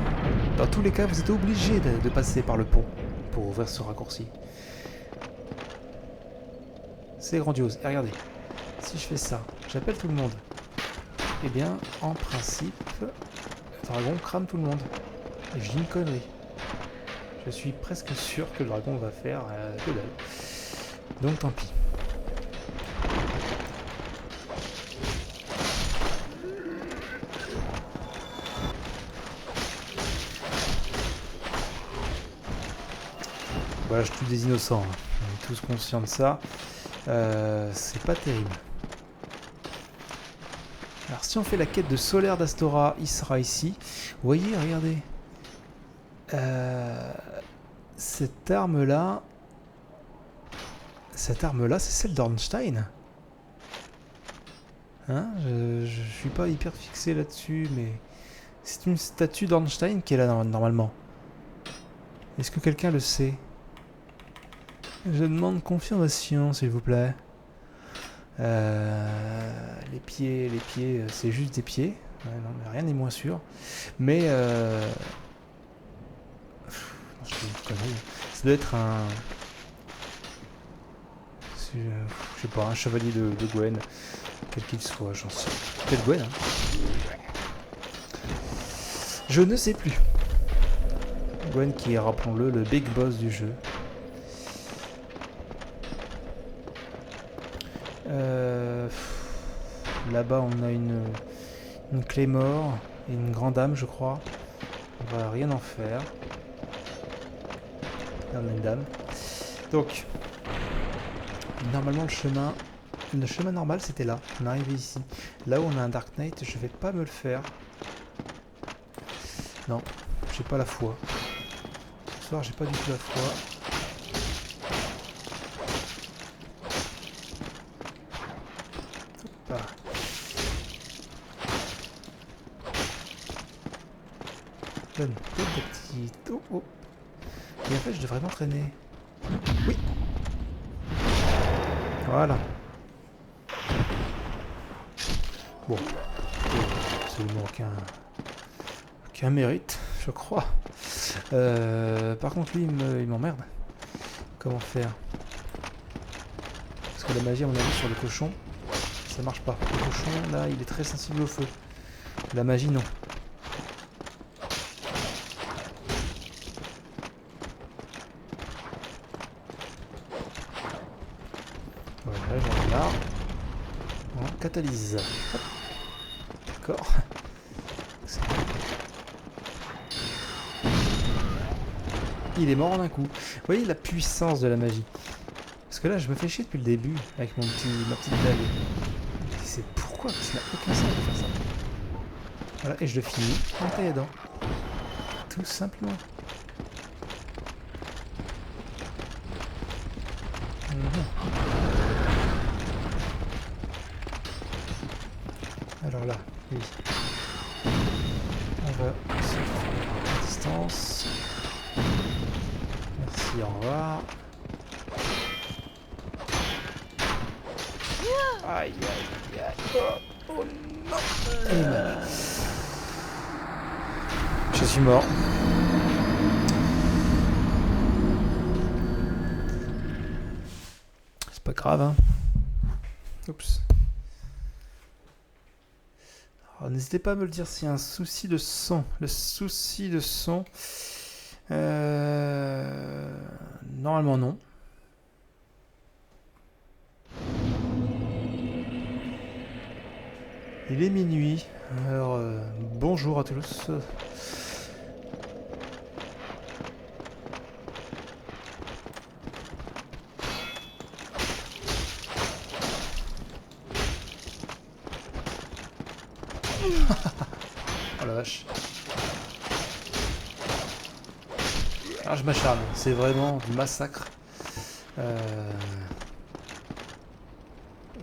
dans tous les cas, vous êtes obligé de passer par le pont pour ouvrir ce raccourci. C'est grandiose. Et regardez, si je fais ça, j'appelle tout le monde. Eh bien, en principe, le dragon crame tout le monde. Et je dis une connerie. Je suis presque sûr que le dragon va faire que dalle. Donc tant pis. Voilà, je tue des innocents. Hein. On est tous conscients de ça. C'est pas terrible. Alors si on fait la quête de Solaire d'Astora, il sera ici. Vous voyez, regardez. Cette arme-là, c'est celle d'Ornstein. Hein, je suis pas hyper fixé là-dessus, mais c'est une statue d'Ornstein qui est là normalement. Est-ce que quelqu'un le sait? Je demande confirmation, s'il vous plaît. Les pieds, c'est juste des pieds. Ouais, non, mais rien n'est moins sûr. Mais non, je fais une connerie. Ça doit être un, je sais pas, un chevalier de Gwen, quel qu'il soit, j'en sais. Peut-être Gwen. Hein. Je ne sais plus. Gwen qui est, rappelons-le, le big boss du jeu. Là-bas on a une Claymore et une grande dame, je crois. On va rien en faire. Là on a une dame. Donc normalement le chemin normal c'était là. On est arrivé ici. Là où on a un Dark Knight, je vais pas me le faire. Non, j'ai pas la foi. Ce soir j'ai pas du tout la foi. Donne des petites... Oh, oh. Et en fait, je devrais m'entraîner. Oui. Voilà. Bon. Absolument aucun mérite, je crois. Par contre, lui, il m'emmerde. Comment faire? Parce que la magie, à mon avis, sur le cochon, ça marche pas. Le cochon, là, il est très sensible au feu. La magie, non. Voilà, j'en ai marre. On catalyse. D'accord. Il est mort en un coup. Vous voyez la puissance de la magie. Parce que là, je me fais chier depuis le début avec ma petite dague. C'est pourquoi? Ça n'a aucun sens de faire ça. Voilà, et je le finis en taille à dents. Tout simplement. Alors là, oui. On va se faire à distance. Merci, au revoir. Aïe, aïe, aïe. Oh non. Et mal. Je suis mort. C'est pas grave, hein. Oups. N'hésitez pas à me le dire s'il y a un souci de son. Le souci de son. Normalement non. Il est minuit. Alors bonjour à tous. Oh la vache. Alors je m'acharne, c'est vraiment du massacre. Vous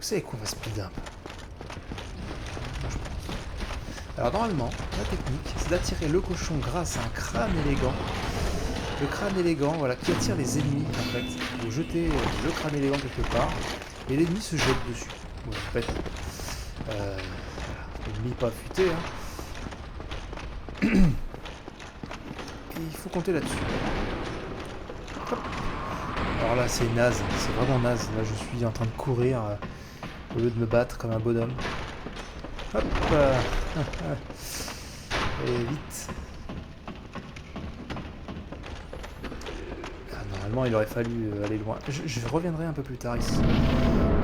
savez quoi, on va speed up. Alors normalement, la technique, c'est d'attirer le cochon grâce à un crâne élégant. Le crâne élégant, voilà, qui attire les ennemis en fait. Vous jetez le crâne élégant quelque part, et l'ennemi se jette dessus. Bon, en fait, l'ennemi pas futé, hein. Et il faut compter là-dessus. Alors là, c'est naze, c'est vraiment naze. Là, je suis en train de courir au lieu de me battre comme un bonhomme. Hop et vite. Ah, normalement, il aurait fallu aller loin. Je reviendrai un peu plus tard ici.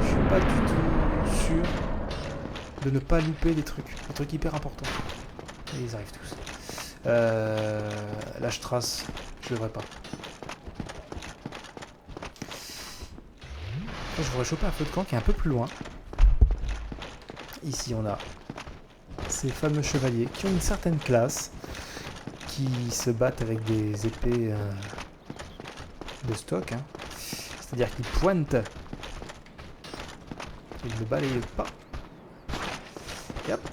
Je suis pas du tout sûr de ne pas louper des trucs hyper importants. Et ils arrivent tous. Là, je trace. Je devrais pas. Je voudrais choper un feu de camp qui est un peu plus loin. Ici, on a ces fameux chevaliers qui ont une certaine classe, qui se battent avec des épées de stock, hein. C'est-à-dire qu'ils pointent. Ils ne balayent pas. Et hop.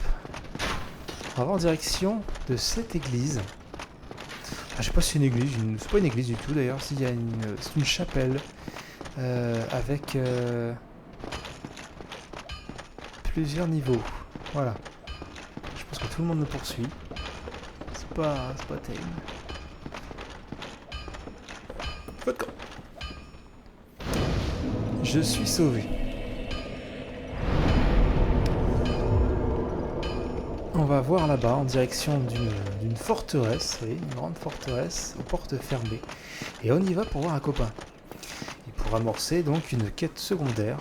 On va en direction de cette église. Ah, je sais pas si c'est une église, c'est pas une église du tout d'ailleurs, c'est une chapelle avec plusieurs niveaux. Voilà. Je pense que tout le monde me poursuit. C'est pas terrible. Feu de camp. Je suis sauvé. On va voir là-bas en direction d'une forteresse, oui, une grande forteresse aux portes fermées. Et on y va pour voir un copain. Et pour amorcer donc une quête secondaire.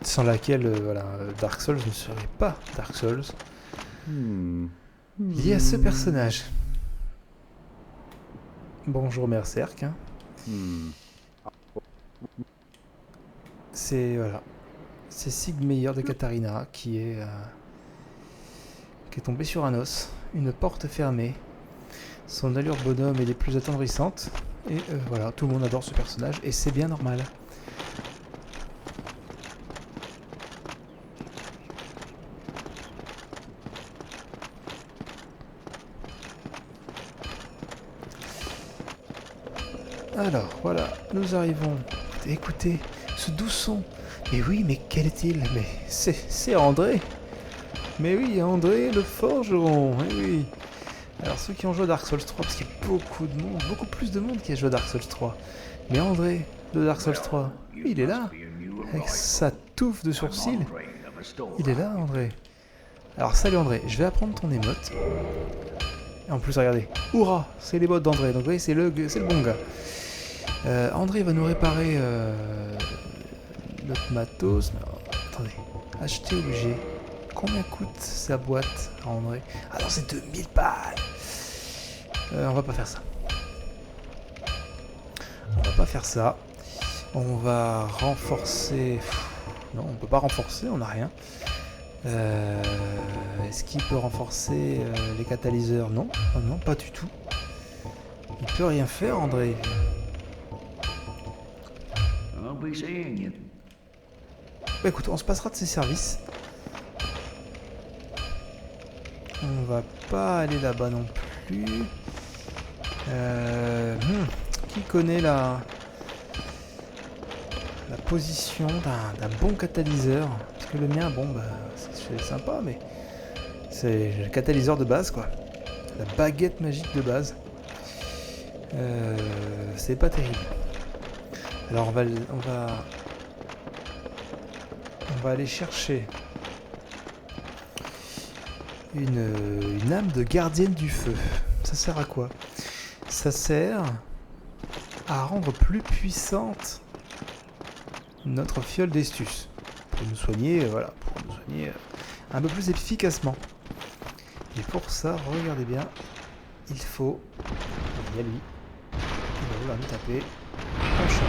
Sans laquelle voilà, Dark Souls ne serait pas Dark Souls. Lié à ce personnage. Bonjour Berserk. Hein. C'est voilà. C'est Sigmeyer de Katarina qui est tombé sur un os, une porte fermée. Son allure bonhomme est des plus attendrissantes. Et voilà, tout le monde adore ce personnage et c'est bien normal. Alors, voilà, nous arrivons. Écoutez, ce doux son. Mais oui, mais quel est-il? Mais c'est André. Mais oui, André le forgeron. Eh oui. Alors, ceux qui ont joué à Dark Souls 3, parce qu'il y a beaucoup de monde, beaucoup plus de monde qui a joué à Dark Souls 3. Mais André de Dark Souls 3, oui, il est là. Avec sa touffe de sourcils. Il est là, André. Alors, salut André, je vais apprendre ton émote. Et en plus, regardez. Hourra, c'est l'émote d'André. Donc, vous voyez, c'est le bon gars. André va nous réparer notre matos. Alors, attendez, acheter objet. Combien coûte sa boîte à André? Ah non, c'est 2000 balles. On va pas faire ça. On va pas faire ça. On va renforcer. Non, on peut pas renforcer, on n'a rien. Est-ce qu'il peut renforcer les catalyseurs? Non, oh non, pas du tout. Il peut rien faire, André. Bah écoute, on se passera de ses services. On va pas aller là-bas non plus. Qui connaît la position d'un bon catalyseur? Parce que le mien, bon, bah, c'est sympa, mais c'est le catalyseur de base, quoi. La baguette magique de base. C'est pas terrible. Alors on va aller chercher une âme de gardienne du feu. Ça sert à quoi? Ça sert à rendre plus puissante notre fiole d'Estus. Pour nous soigner, voilà, pour nous soigner un peu plus efficacement. Et pour ça, regardez bien, il faut... Il y a lui. Il va nous taper. On chope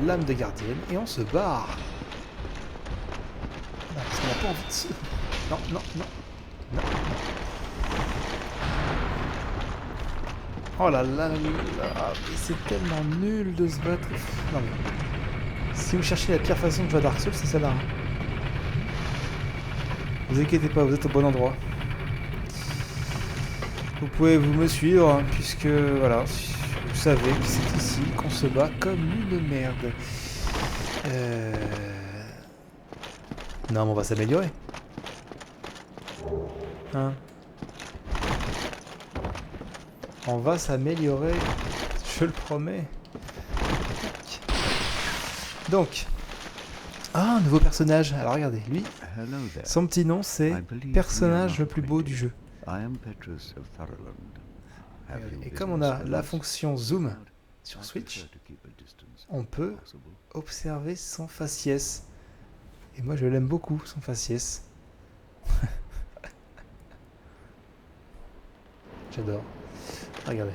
l'âme de gardienne et on se barre. Voilà, parce qu'on n'a pas envie de se... Non. Oh là là, mais c'est tellement nul de se battre. Non mais... Si vous cherchez la pire façon de jouer à Dark Souls, c'est celle-là. Vous inquiétez pas, vous êtes au bon endroit. Vous pouvez me suivre, puisque voilà, vous savez que c'est ici qu'on se bat comme une merde. Non mais on va s'améliorer. Hein? On va s'améliorer promets. Tac. Donc, un nouveau personnage. Alors regardez, lui, Hello there. son petit nom c'est I believe personnage we le are plus beau du jeu. I am Petrus of Thurland. Have you Et comme on business a with la us? fonction zoom sur I Switch, prefer to keep a distance on if peut possible. observer son faciès. Et moi je l'aime beaucoup, son faciès. J'adore. Regardez.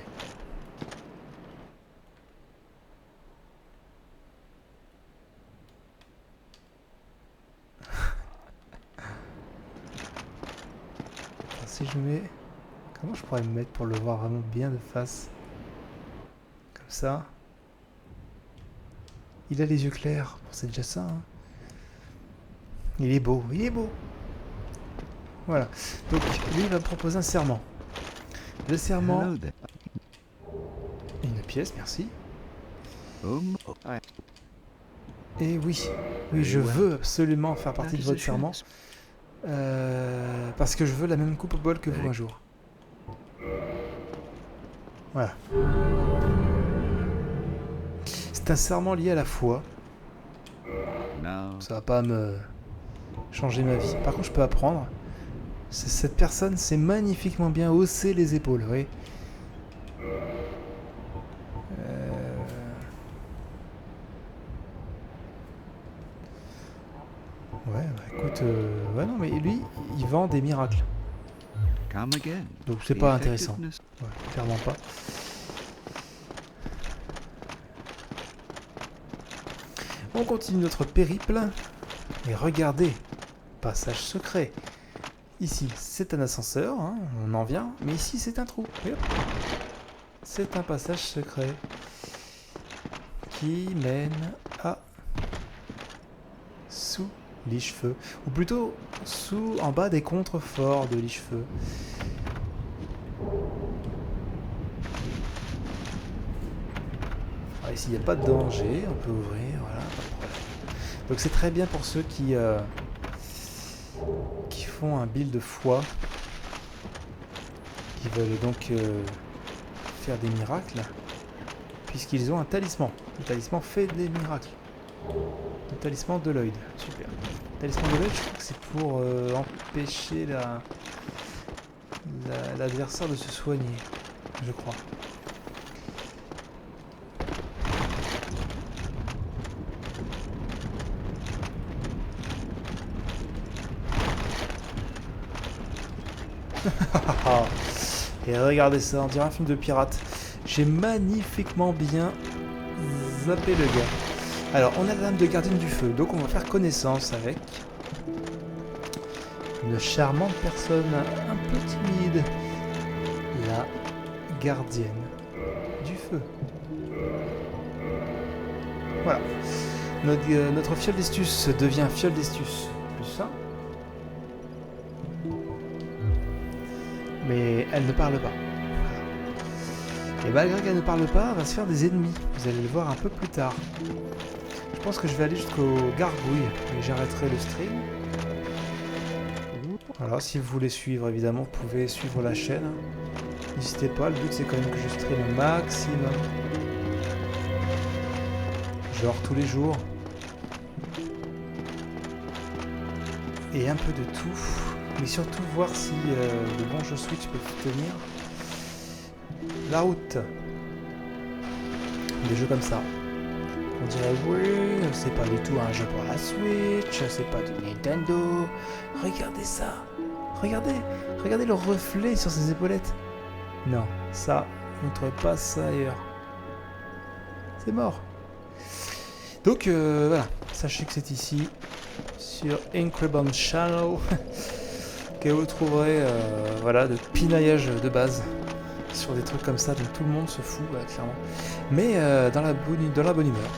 Alors, si je mets... Comment je pourrais me mettre pour le voir vraiment bien de face? Comme ça. Il a les yeux clairs. Bon, c'est déjà ça. Hein. Il est beau, il est beau. Voilà. Donc, lui, il va me proposer un serment. Le serment... Hello there. Une pièce, merci. Oh, Et oui, oui, je veux absolument faire partie de votre serment. chance. Parce que je veux la même coupe au bol que vous un jour. Voilà. C'est un serment lié à la foi. Now, Ça va pas me changer ma vie. Par contre, je peux apprendre. Cette personne s'est magnifiquement bien haussé les épaules, vous voyez. Ouais, bah écoute, ouais non mais lui, il vend des miracles. come again. Donc c'est The pas intéressant. effectiveness- Ouais, clairement pas. On continue notre périple. Et regardez, passage secret. Ici, c'est un ascenseur, hein, on en vient. Mais ici, c'est un trou. Et hop. C'est un passage secret qui mène à sous Lichefeu. Ou plutôt, en bas des contreforts de Lichefeu. Alors ici, il n'y a pas de danger, on peut ouvrir, voilà, pas de problème. Donc c'est très bien pour ceux qui font un build de foi, qui veulent donc faire des miracles, puisqu'ils ont un talisman. Le talisman fait des miracles. Le talisman de l'œil, super. Le talisman de l'œil, je crois que c'est pour empêcher l'adversaire de se soigner, je crois. Et regardez ça, on dirait un film de pirate. J'ai magnifiquement bien zappé le gars. Alors, on a la lame de gardienne du feu, donc on va faire connaissance avec une charmante personne un peu timide, la gardienne du feu. Voilà. Notre fiole d'estus devient fiole d'estus plus ça. Mais elle ne parle pas. Et malgré qu'elle ne parle pas, elle va se faire des ennemis. Vous allez le voir un peu plus tard. Je pense que je vais aller jusqu'aux gargouilles et j'arrêterai le stream. Alors si vous voulez suivre, évidemment, vous pouvez suivre la chaîne. N'hésitez pas, le but c'est quand même que je stream au maximum. Genre tous les jours. Et un peu de tout. Mais surtout voir si le bon jeu Switch peut tenir la route. Des jeux comme ça. On dirait oui, c'est pas du tout un jeu pour la Switch, c'est pas du Nintendo. Regardez ça. Regardez le reflet sur ses épaulettes. Non, ça, vous ne trouvez pas ça ailleurs. C'est mort. Donc voilà, sachez que c'est ici sur Incredible Channel que vous trouverez voilà, de pinaillage de base sur des trucs comme ça dont tout le monde se fout, clairement. Mais dans la bonne humeur.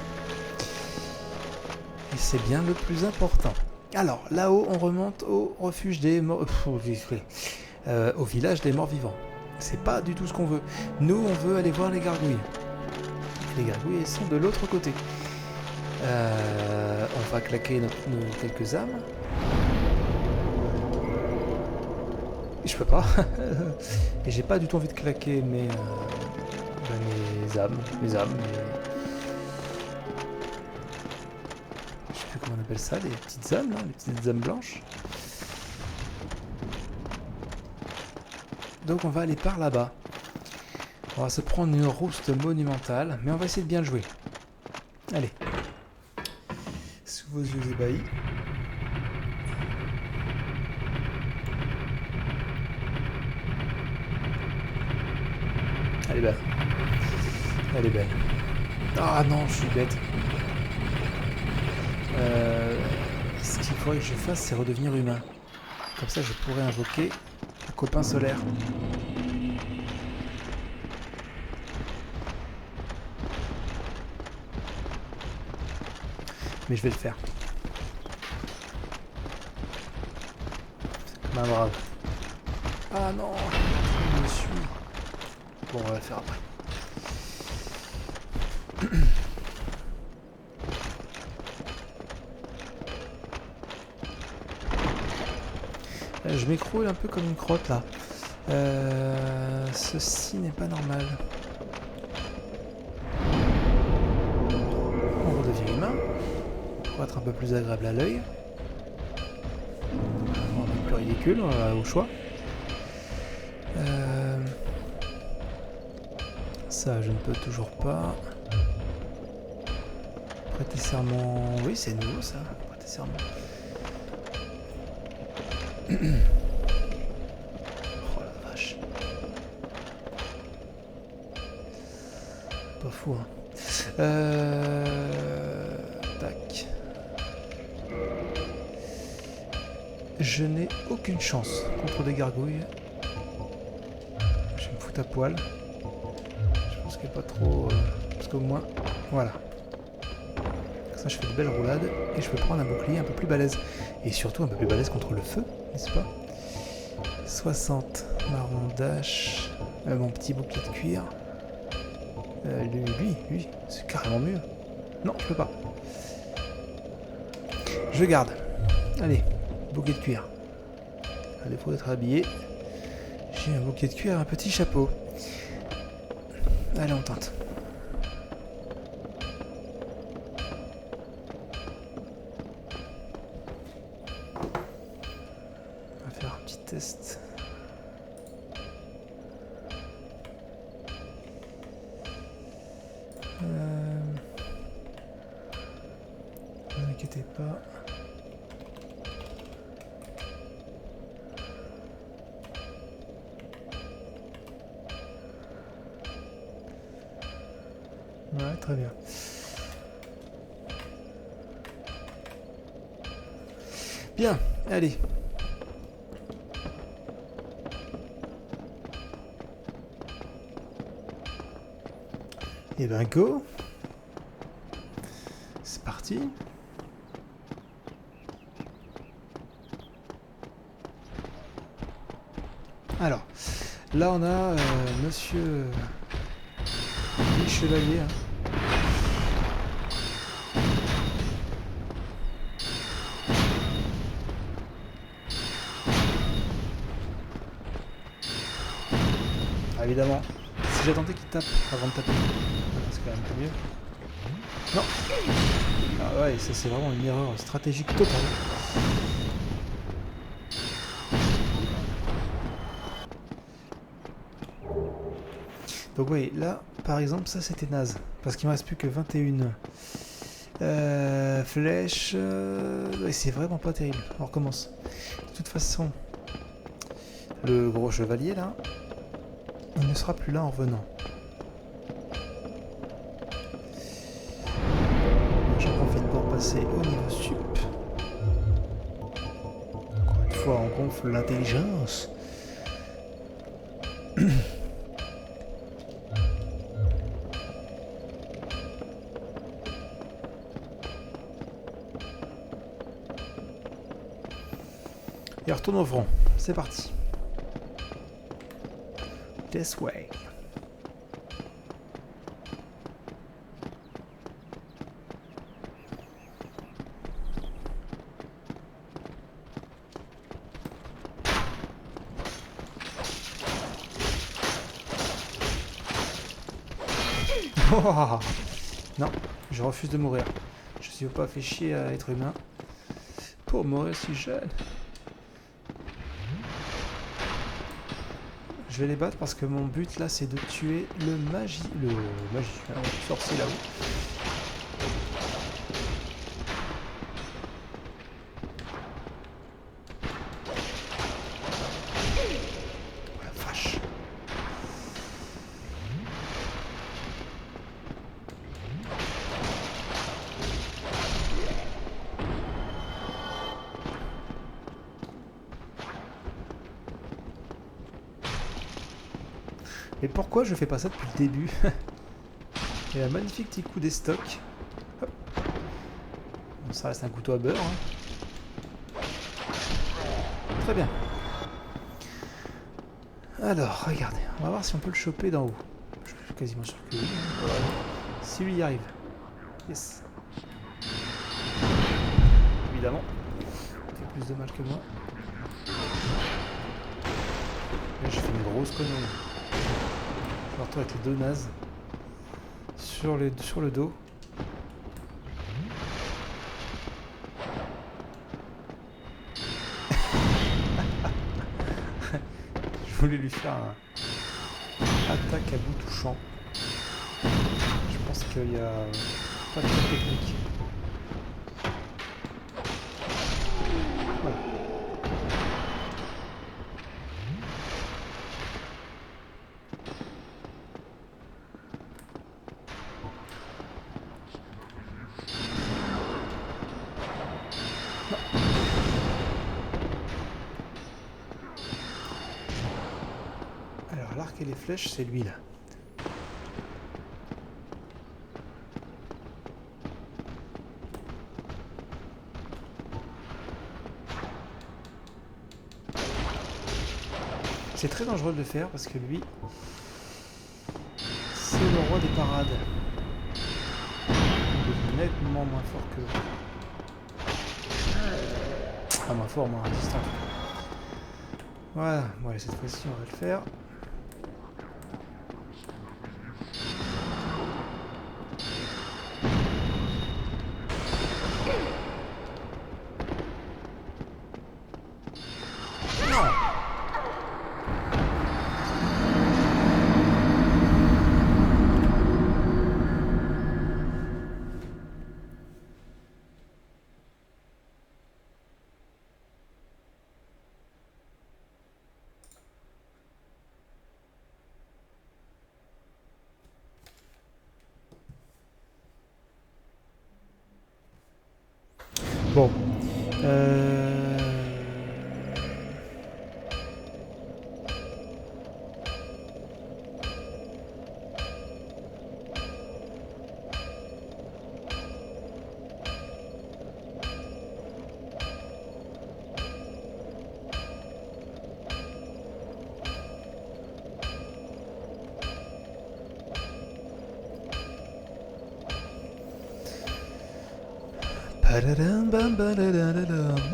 Et c'est bien le plus important. Alors, là-haut, on remonte au refuge des morts... au village des morts vivants. C'est pas du tout ce qu'on veut. Nous, on veut aller voir les gargouilles. Les gargouilles, elles sont de l'autre côté. On va claquer nos quelques âmes. Je peux pas. Et j'ai pas du tout envie de claquer mes mes âmes, je sais plus comment on appelle ça, les petites âmes, hein, les petites âmes blanches. Donc on va aller par là-bas. On va se prendre une rouste monumentale, mais on va essayer de bien le jouer. Allez. Sous vos yeux ébahis. Elle est belle. Elle est belle. Ah non, je suis bête. Ce qu'il faudrait que je fasse, c'est redevenir humain. Comme ça, je pourrais invoquer un copain solaire. Mais je vais le faire. Comme un brave. Ah non, je me suis. Bon, on va le faire après. Je m'écroule un peu comme une crotte là. Ceci n'est pas normal. On redevient humain. Pour être un peu plus agréable à l'œil. Un peu plus ridicule au choix. Ça, je ne peux toujours pas. Prêter serment. Oui, c'est nouveau ça. Prêter serment. Oh la vache. Pas fou, hein. Tac. Je n'ai aucune chance contre des gargouilles. Je vais me foutre à poil. Je pense qu'il n'y a pas trop... parce qu'au moins... Voilà. Comme ça, je fais de belles roulades. Et je peux prendre un bouclier un peu plus balèze. Et surtout un peu plus balèze contre le feu, n'est-ce pas? 60 marron dash. Mon petit bouclier de cuir. Lui, c'est carrément mieux. Non, je peux pas. Je garde. Allez, bouquet de cuir. À défaut d'être habillé, j'ai un bouquet de cuir et un petit chapeau. Allez, on tente. On va faire un petit test. Ne vous inquiétez pas. Ouais, très bien. Bien, allez. Et ben go. C'est parti. Alors, là on a monsieur les chevaliers. Hein. Ah, évidemment, si j'attendais qu'il tape avant de taper, c'est quand même pas mieux. Non. Ah ouais, ça c'est vraiment une erreur stratégique totale. Donc oui, là, par exemple, ça c'était naze. Parce qu'il me reste plus que 21 flèches. Ouais, c'est vraiment pas terrible. On recommence. De toute façon, le gros chevalier là, il ne sera plus là en revenant. J'en profite pour passer au niveau sup. Encore une fois, on gonfle l'intelligence. Et on retourne au front. C'est parti. This way. Oh non, je refuse de mourir. Je suis pas fait chier à être humain pour mourir si jeune. Je vais les battre parce que mon but là c'est de tuer le magicien, le sorcier là-haut. Oh la vache. Et pourquoi je fais pas ça depuis le début? Il y a un magnifique petit coup des stocks. Hop. Bon, ça reste un couteau à beurre. Hein. Très bien. Alors, regardez. On va voir si on peut le choper d'en haut. Je suis quasiment sûr que oui. Si lui y arrive. Yes. Évidemment. Il fait plus de mal que moi. Là, j'ai fait une grosse connerie. Je me retrouve avec les deux nazes sur le dos. Je voulais lui faire un attaque à bout touchant. Je pense qu'il y a pas de technique. Voilà. Alors l'arc et les flèches, c'est lui là. C'est très dangereux de le faire parce que lui, c'est le roi des parades. Il est nettement moins fort que... Enfin, moins fort, moins résistant. Voilà, bon, allez, cette fois-ci on va le faire. Bon.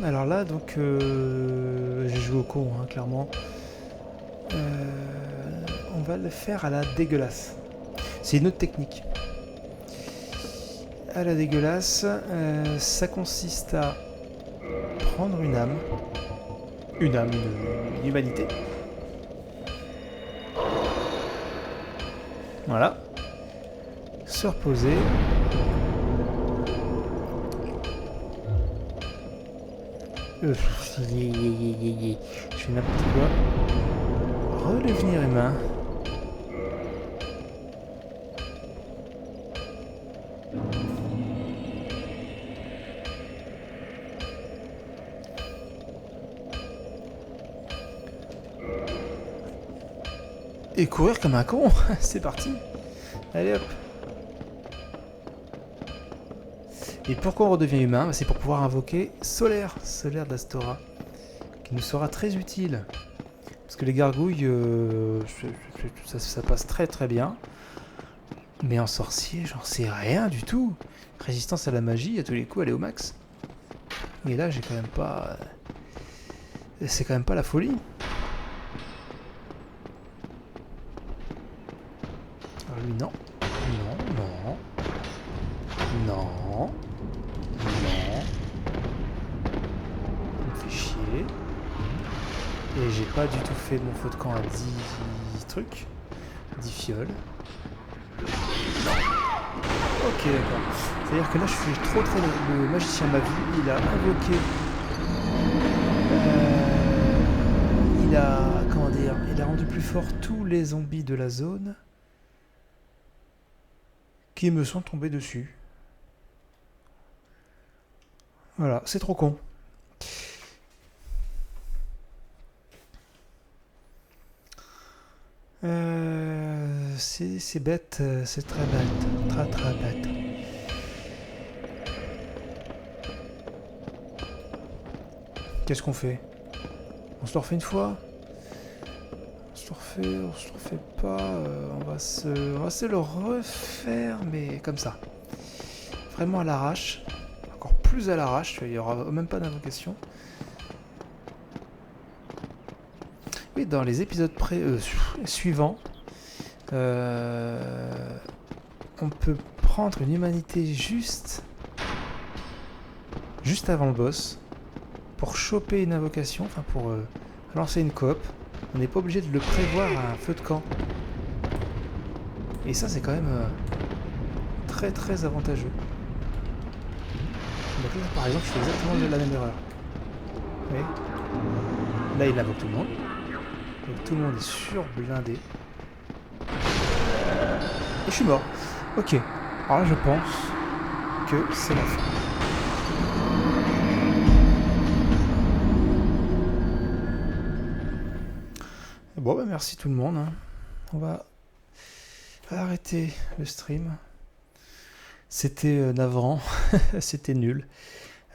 Alors là, donc, j'ai joué au con, hein, clairement. On va le faire à la dégueulasse. C'est une autre technique. À la dégueulasse, ça consiste à prendre une âme, une humanité. Voilà. Se reposer. Je fais n'importe quoi. Redevenir humain. Et courir comme un con. C'est parti. Allez hop. Et pourquoi on redevient humain? C'est pour pouvoir invoquer Solaire de l'Astora, qui nous sera très utile. Parce que les gargouilles, ça passe très très bien. Mais en sorcier, j'en sais rien du tout. Résistance à la magie, à tous les coups, elle est au max. Mais là, j'ai quand même pas... C'est quand même pas la folie. Alors lui, non. Non, Et j'ai pas du tout fait mon feu de camp à 10 trucs. 10 fioles. Ok, d'accord. C'est-à-dire que là, je suis trop très... Le magicien ma vie, il a invoqué... il a... Comment dire? Il a rendu plus fort tous les zombies de la zone qui me sont tombés dessus. Voilà, c'est trop con. C'est bête, c'est très bête, très très bête. Qu'est-ce qu'on fait? On se le refait une fois? On se le refait pas, on va se le refaire, mais comme ça. Vraiment à l'arrache, encore plus à l'arrache, il n'y aura même pas d'invocation. Oui, dans les épisodes suivants, on peut prendre une humanité juste avant le boss pour choper une invocation, enfin pour lancer une coop. On n'est pas obligé de le prévoir à un feu de camp. Et ça, c'est quand même très très avantageux. Donc là, par exemple, je fais exactement la même erreur. Oui. Là, il invoque tout le monde. Donc tout le monde est surblindé. Et je suis mort. Ok. Alors là, je pense que c'est la fin. Bon, bah merci tout le monde. Hein. On va arrêter le stream. C'était navrant. C'était nul.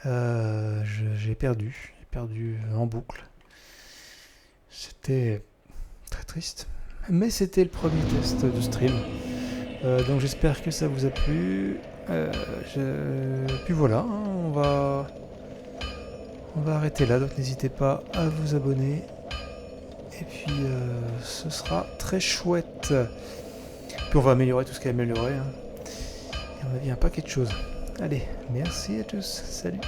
J'ai perdu. J'ai perdu en boucle. C'était très triste. Mais c'était le premier test de stream. Donc j'espère que ça vous a plu. Puis voilà, hein, on va arrêter là. Donc n'hésitez pas à vous abonner. Et puis ce sera très chouette. Puis on va améliorer tout ce qui est amélioré. Hein. Et on a vu un paquet de choses. Allez, merci à tous. Salut.